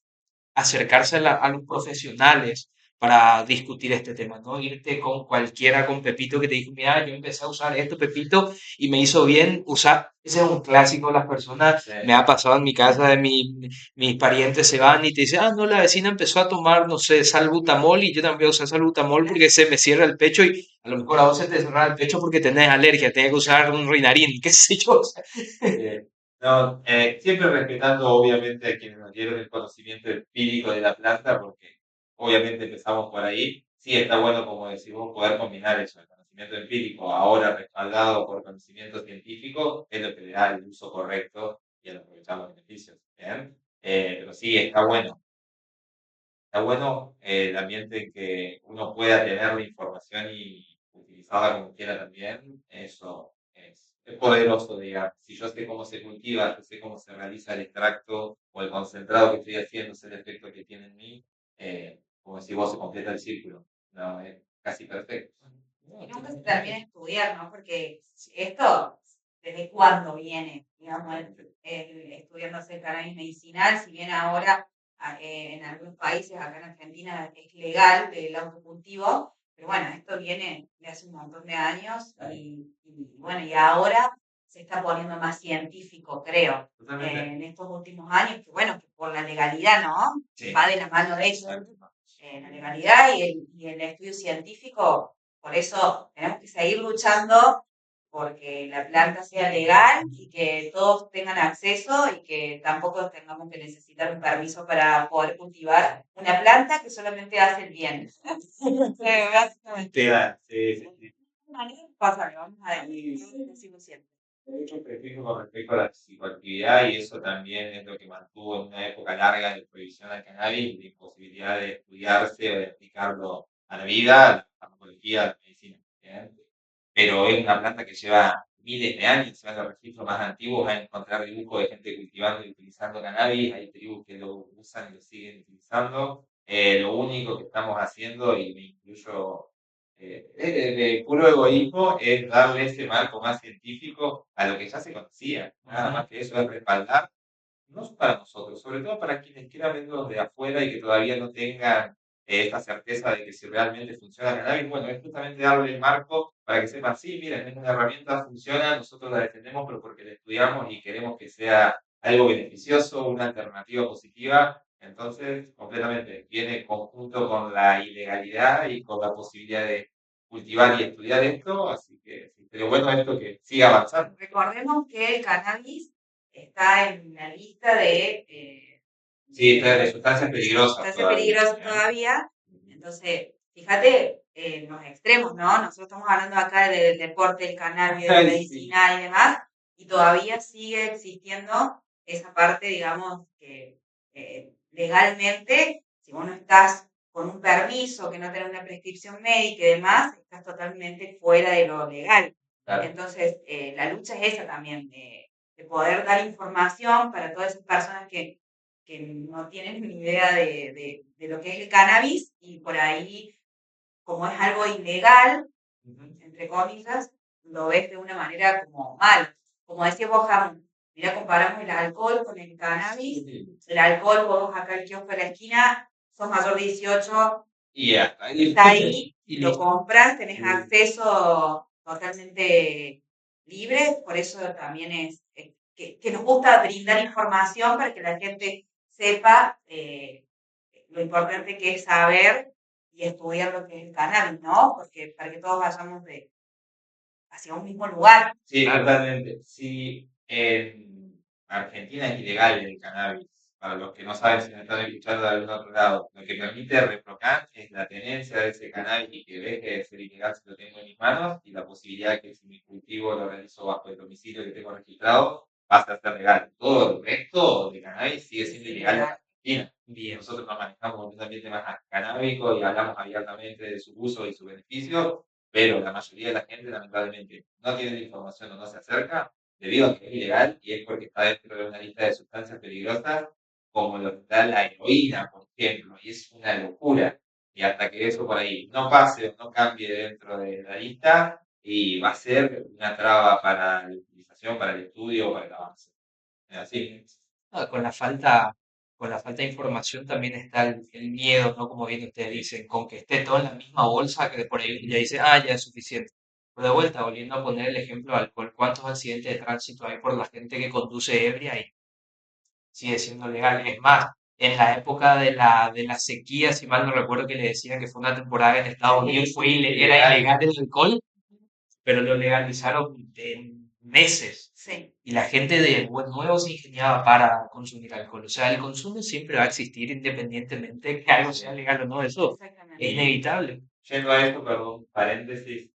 acercarse a los profesionales para discutir este tema, no irte con cualquiera, con Pepito que te dijo, mira, yo empecé a usar esto, Pepito, y me hizo bien usar. Ese es un clásico de las personas, sí. me ha pasado en mi casa, mis parientes se van y te dicen, no, la vecina empezó a tomar, no sé, salbutamol y yo también usé salbutamol porque se me cierra el pecho y a lo mejor a vos se te cierra el pecho porque tenés alergia, tenés que usar un Rinarín, qué sé yo. O sea, No, siempre respetando obviamente a quienes nos dieron el conocimiento empírico de la planta, porque obviamente empezamos por ahí. Sí, está bueno, como decimos, poder combinar eso, el conocimiento empírico, ahora respaldado por conocimiento científico, es lo que le da el uso correcto y aprovechamos los beneficios. ¿Bien? Pero sí, está bueno el ambiente en que uno pueda tener la información y utilizarla como quiera también. Eso es poderoso, digamos. Si yo sé cómo se cultiva, yo sé cómo se realiza el extracto o el concentrado que estoy haciendo, sé el efecto que tiene en mí, como si vos se completa el círculo. No, es casi perfecto. Y nunca se termina de estudiar, ¿no? Porque esto, ¿desde cuándo viene? Digamos, estudiándose el cannabis medicinal, si bien ahora en algunos países, acá en Argentina, es legal el autocultivo, pero bueno, esto viene de hace un montón de años y bueno, y ahora se está poniendo más científico, creo, Totalmente. en estos últimos años, que bueno, que por la legalidad, ¿no? Sí. Va de la mano de eso, Exacto. la legalidad y el estudio científico. Por eso tenemos que seguir luchando porque la planta sea legal y que todos tengan acceso y que tampoco tengamos que necesitar un permiso para poder cultivar una planta que solamente hace el bien. Básicamente. Claro, sí, sí, sí. De manera pasa que vamos a decirlo siempre. De hecho, prefijo con respecto a la psicoactividad y eso también es lo que mantuvo en una época larga de prohibición al cannabis, de imposibilidad de estudiarse o de aplicarlo a la vida, a la farmacología, a la medicina. ¿Bien? Pero es una planta que lleva miles de años, se van a los registros más antiguos a encontrar dibujos de gente cultivando y utilizando cannabis, hay tribus que lo usan y lo siguen utilizando. Lo único que estamos haciendo, y me incluyo de puro egoísmo, es darle ese marco más científico a lo que ya se conocía. Nada más que eso es respaldar, no para nosotros, sobre todo para quienes quieran vernos de afuera y que todavía no tengan esta certeza de que si realmente funciona el cannabis, bueno, es justamente darle el marco para que sepan, sí, miren, es una herramienta, funciona, nosotros la defendemos, pero porque la estudiamos y queremos que sea algo beneficioso, una alternativa positiva. Entonces, completamente, viene conjunto con la ilegalidad y con la posibilidad de cultivar y estudiar esto, así que, sí, pero bueno, esto que siga avanzando. Recordemos que el cannabis está en la lista Sí, de sustancias peligrosas sustancias todavía. peligrosas todavía. Entonces, fíjate en los extremos, ¿no? Nosotros estamos hablando acá del deporte, del cannabis, de la Ay, sí. medicina y demás, y todavía sigue existiendo esa parte, digamos, que legalmente, si vos no estás con un permiso, que no tenés una prescripción médica y demás, estás totalmente fuera de lo legal. Claro. Entonces, la lucha es esa también, de poder dar información para todas esas personas que no tienen ni idea de lo que es el cannabis y por ahí, como es algo ilegal, entre comillas, lo ves de una manera como mal. Como decía vos, Jamón, mira, comparamos el alcohol con el cannabis. El alcohol, vos acá el kiosco de la esquina, sos mayor de 18, Y hasta está ahí, y lo listo. compras, tenés Sí. acceso totalmente libre, por eso también es que nos gusta brindar información para que la gente sepa lo importante que es saber y estudiar lo que es el cannabis, ¿no? Porque para que todos vayamos hacia un mismo lugar. Sí, Claro. totalmente. Sí, en Argentina es ilegal el cannabis. Para los que no saben si me están escuchando de algún otro lado, lo que permite ReproCan es la tenencia de ese cannabis y que deje de ser ilegal si lo tengo en mis manos y la posibilidad de que si mi cultivo lo realizo bajo el domicilio que tengo registrado pase a ser legal. Todo el resto de cannabis sigue siendo ilegal en Argentina. Bien. Nosotros nos manejamos en un ambiente más canábico y hablamos abiertamente de su uso y su beneficio, pero la mayoría de la gente lamentablemente no tiene la información o no se acerca debido a que es ilegal y es porque está dentro de una lista de sustancias peligrosas como lo que está la heroína, por ejemplo, y es una locura. Y hasta que eso por ahí no pase o no cambie dentro de la lista, y va a ser una traba para la utilización, para el estudio, para el avance. ¿Es así? No, con la falta de información también está el miedo, ¿no? Como bien ustedes dicen, con que esté todo en la misma bolsa que por ahí ya dice, ah, ya es suficiente. Pero de vuelta, volviendo a poner el ejemplo del alcohol, ¿cuántos accidentes de tránsito hay por la gente que conduce ebria y sigue siendo legal? Es más, en la época de la sequía, si mal no recuerdo que le decían que fue una temporada en Estados Unidos, era ilegal el alcohol, pero lo legalizaron en meses. Sí, Y la gente de buen nuevo se ingeniaba para consumir alcohol. O sea, el consumo siempre va a existir independientemente de que algo sea legal o no. Eso exactamente. es inevitable. Yendo a esto, perdón, paréntesis,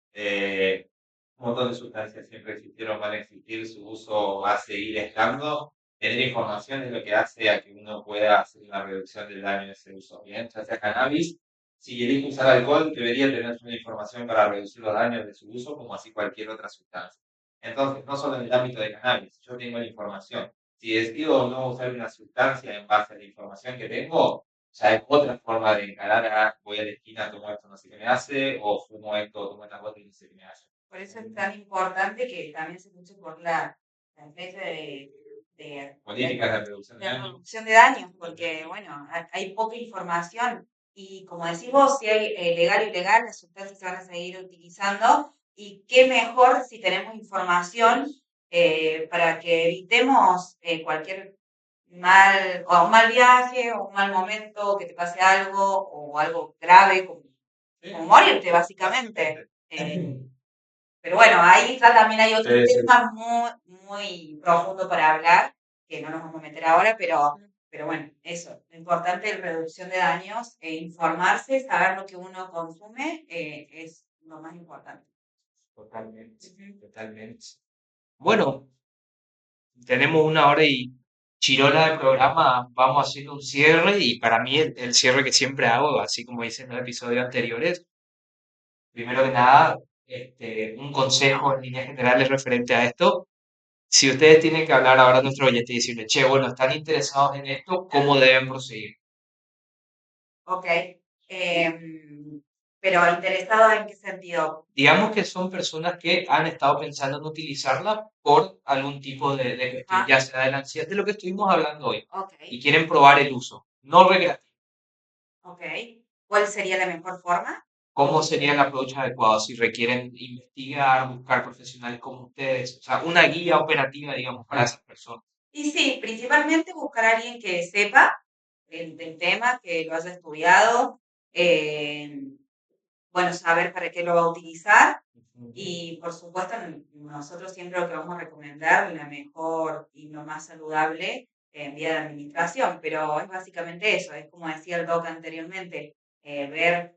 un montón de sustancias siempre existieron, van a existir, su uso va a seguir estando. Tener información es lo que hace a que uno pueda hacer una reducción del daño de ese uso. Bien, ya sea cannabis, si elige usar alcohol, debería tener una información para reducir los daños de su uso, como así cualquier otra sustancia. Entonces, no solo en el ámbito de cannabis, yo tengo la información. Si decido no usar una sustancia en base a la información que tengo, ya es otra forma de encarar a voy a la esquina, tomo esto, no sé qué me hace, o fumo esto, tomo estas botas y no sé qué me hace. Por eso es tan importante que también se luche por la ley Políticas de reducción de de daño. reducción de daños, porque, bueno, hay poca información y como decís vos, si hay legal o ilegal, las sustancias se van a seguir utilizando y qué mejor si tenemos información para que evitemos cualquier mal, o un mal viaje, o un mal momento, que te pase algo, o algo grave, como morirte, básicamente. Pero bueno, ahí ya también hay otro tema muy, muy profundo para hablar, que no nos vamos a meter ahora, pero bueno, eso, lo importante es la reducción de daños, informarse, saber lo que uno consume, es lo más importante. Totalmente, Ujú. totalmente. Bueno, tenemos una hora y chirola de programa, vamos haciendo un cierre y para mí el cierre que siempre hago, así como hice en los episodios anteriores, primero que nada, un consejo en líneas generales referente a esto. Si ustedes tienen que hablar ahora a nuestro oyente y decirle, che, bueno, están interesados en esto, ¿cómo deben proseguir? Ok. Pero interesado en qué sentido. Digamos que son personas que han estado pensando en utilizarla por algún tipo de cuestión, Ah, ya sea de la ansiedad, de lo que estuvimos hablando hoy, ok, y quieren probar el uso, no recreativo. ok. ¿Cuál sería la mejor forma? ¿Cómo sería el approach adecuado si requieren investigar, buscar profesionales como ustedes? O sea, una guía operativa, digamos, para esas personas. Y sí, principalmente buscar a alguien que sepa del tema, que lo haya estudiado, eh, bueno, saber para qué lo va a utilizar y por supuesto nosotros siempre lo que vamos a recomendar, la mejor y lo más saludable en vía de administración, pero es básicamente eso, es como decía el doc anteriormente, ver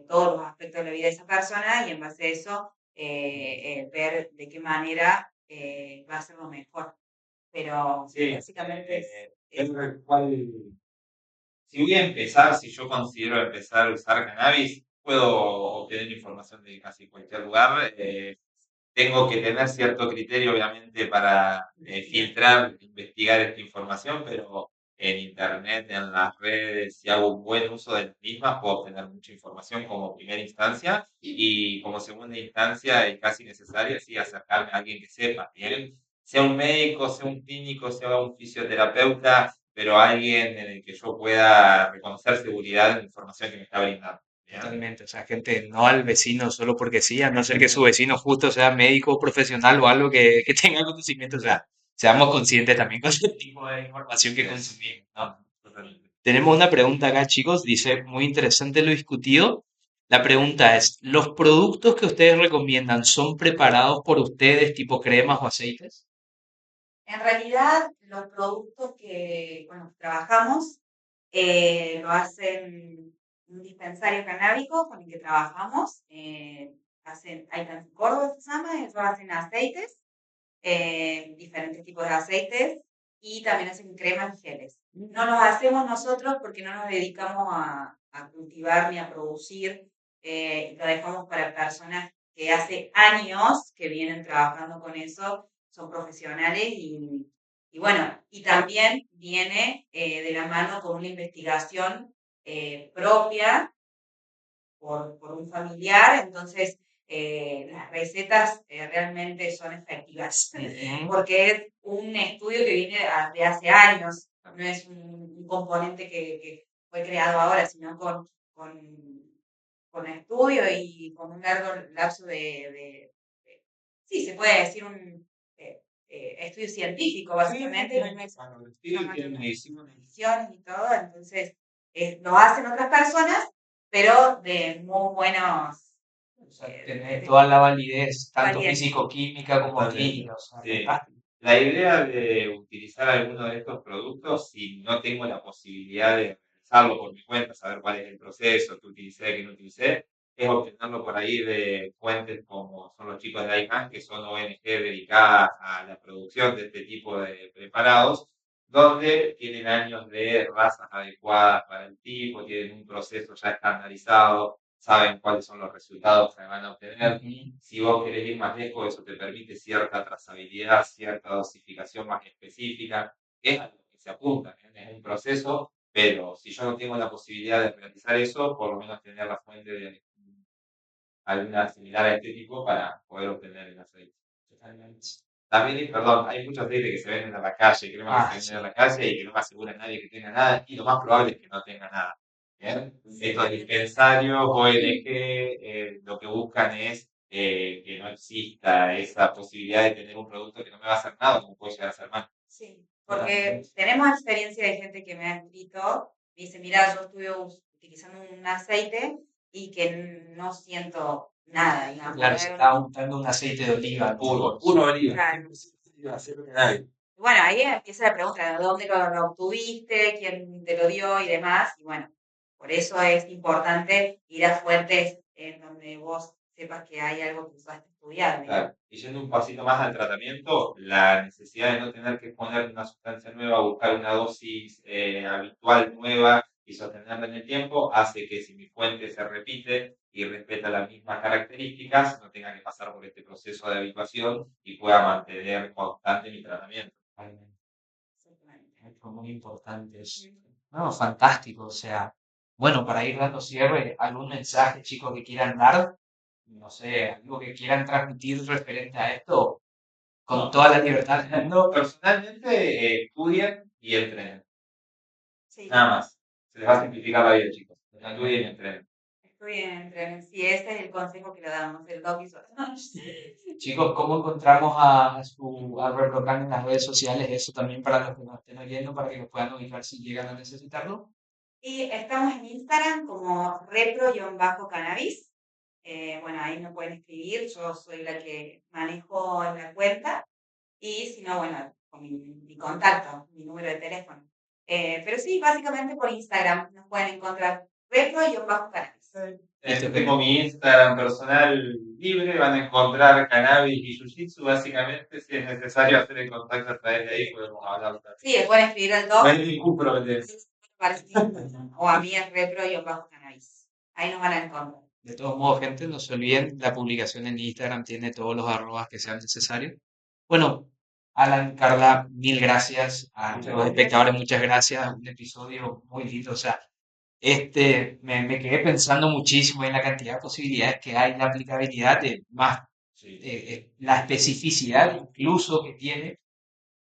todos los aspectos de la vida de esa persona y en base a eso ver de qué manera va a ser lo mejor. Pero Sí, básicamente es si voy a empezar, si yo considero empezar a usar cannabis, puedo obtener información de casi cualquier lugar. Tengo que tener cierto criterio, obviamente, para filtrar, investigar esta información, pero en internet, en las redes, si hago un buen uso de las mismas, puedo obtener mucha información como primera instancia y como segunda instancia, y casi necesaria, sí, acercarme a alguien que sepa, ¿bien? Sea un médico, sea un clínico, sea un fisioterapeuta, pero alguien en el que yo pueda reconocer seguridad en la información que me está brindando. ¿Bien? Totalmente, o sea, gente, no al vecino solo porque sí, a no ser que su vecino justo sea médico, profesional o algo que tenga conocimiento, o sea, seamos conscientes también con ese tipo de información que consumimos, ¿no? Totalmente. Tenemos una pregunta acá, chicos. Dice, muy interesante lo discutido. La pregunta es, ¿los productos que ustedes recomiendan son preparados por ustedes, tipo cremas o aceites? En realidad, los productos que, bueno, trabajamos lo hacen un dispensario canábico con el que trabajamos. Hay tanto Córdoba se llama, ellos hacen aceites, diferentes tipos de aceites y también hacen cremas y geles. No los hacemos nosotros porque no nos dedicamos a cultivar ni a producir, lo dejamos para personas que hace años que vienen trabajando con eso, son profesionales y bueno, y también viene de la mano con una investigación propia por un familiar, entonces las recetas realmente son efectivas, Ujú. porque es un estudio que viene de hace años, no es un componente que fue creado ahora, sino con estudio y con un largo lapso sí, se puede decir un estudio científico, básicamente, no es Bueno, el estilo tiene medicina. mediciones y todo, entonces lo hacen otras personas, pero de muy buenos O sea, tenés de toda la validez, tanto calidad. físico-química como Totalmente. clínica. O sea, Sí. fantástico. La idea de utilizar alguno de estos productos, si no tengo la posibilidad de realizarlo por mi cuenta, saber cuál es el proceso que utilicé, que no utilicé, es obtenerlo por ahí de fuentes como son los chicos de ICANN, que son ONG dedicadas a la producción de este tipo de preparados, donde tienen años de razas adecuadas para el tipo, tienen un proceso ya estandarizado, saben cuáles son los resultados que van a obtener. Ujú. Si vos querés ir más lejos, eso te permite cierta trazabilidad, cierta dosificación más específica. Es a lo que se apunta, ¿eh? Es un proceso, pero si yo no tengo la posibilidad de realizar eso, por lo menos tener la fuente de alguna similar a este tipo para poder obtener el aceite. Totalmente. También, perdón, hay muchos aceites que se venden a la calle, cremas que se venden Sí. a la calle y que no me asegura nadie que tenga nada, y lo más probable es que no tenga nada. ¿Bien? Estos dispensarios, ONG, lo que buscan es que no exista esa posibilidad de tener un producto que no me va a hacer nada, como puede llegar a ser mal. Sí, porque tenemos experiencia de gente que me ha escrito, me dice, mira, yo estuve utilizando un aceite y que no siento nada, digamos. Claro, se está untando un aceite de oliva, ¿no? Puro oliva. Claro. Nadie. Bueno, ahí empieza la pregunta, ¿de dónde lo obtuviste? ¿Quién te lo dio? Y demás. Y bueno, por eso es importante ir a fuentes en donde vos sepas que hay algo que usaste estudiar, digamos. Claro. Y yendo un pasito más al tratamiento, la necesidad de no tener que poner una sustancia nueva, buscar una dosis habitual nueva y sostenerla en el tiempo, hace que si mi fuente se repite y respeta las mismas características, no tenga que pasar por este proceso de habituación y pueda mantener constante mi tratamiento. Exactamente. Esto es muy importante eso. Ujú. No, fantástico. O sea, bueno, para ir dando cierre, ¿algún mensaje, chicos, que quieran dar? No sé, algo que quieran transmitir referente a esto, con No. toda la libertad del mundo. Personalmente, estudien y entrenen. Sí, Nada más. Se les va a simplificar la vida, chicos. Estudien y entrenen. estoy sí, ese es el consejo que le damos, el Doc Chicos, ¿cómo encontramos a Reprocan en las redes sociales? Eso también para los que nos estén oyendo, para que nos puedan ubicar si llegan a necesitarlo. Y estamos en Instagram como repro-cannabis. Bueno, ahí me pueden escribir, yo soy la que manejo la cuenta. Y si no, bueno, con mi contacto, mi número de teléfono. Pero sí, básicamente por Instagram nos pueden encontrar repro-cannabis. Tengo mi Instagram personal libre, van a encontrar cannabis y jiu-jitsu, básicamente, si es necesario hacer el contacto a través de ahí, podemos hablar. Sí, le pueden escribir al No doc hay ningún problema. o a mí es repro-cannabis. Ahí nos van a encontrar. De todos modos, gente, no se olviden, la publicación en Instagram tiene todos los arrobas que sean necesarios. Bueno, Alan, Carla, mil gracias. A Muchas los gracias. espectadores, muchas gracias. Un episodio muy lindo. O sea, me quedé pensando muchísimo en la cantidad de posibilidades que hay, la aplicabilidad de más, Sí. la especificidad incluso que tiene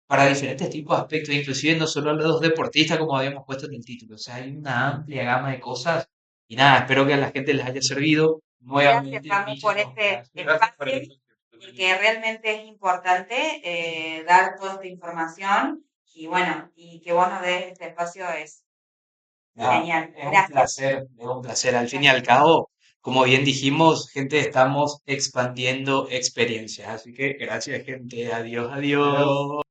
para diferentes tipos de aspectos, inclusive no solo a los deportistas como habíamos puesto en el título. O sea, hay una amplia gama de cosas. Y nada, espero que a la gente les haya servido. Gracias, Nuevamente, Samu, por muchísimas este gracias. Gracias por el espacio, espacio. porque realmente es importante dar toda esta información y bueno, y que vos nos des este espacio es Nada, Genial, es un gracias. placer, es un placer. Al fin y al Gracias. cabo, como bien dijimos, gente, estamos expandiendo experiencias. Así que gracias, gente. Adiós, Adiós. adiós.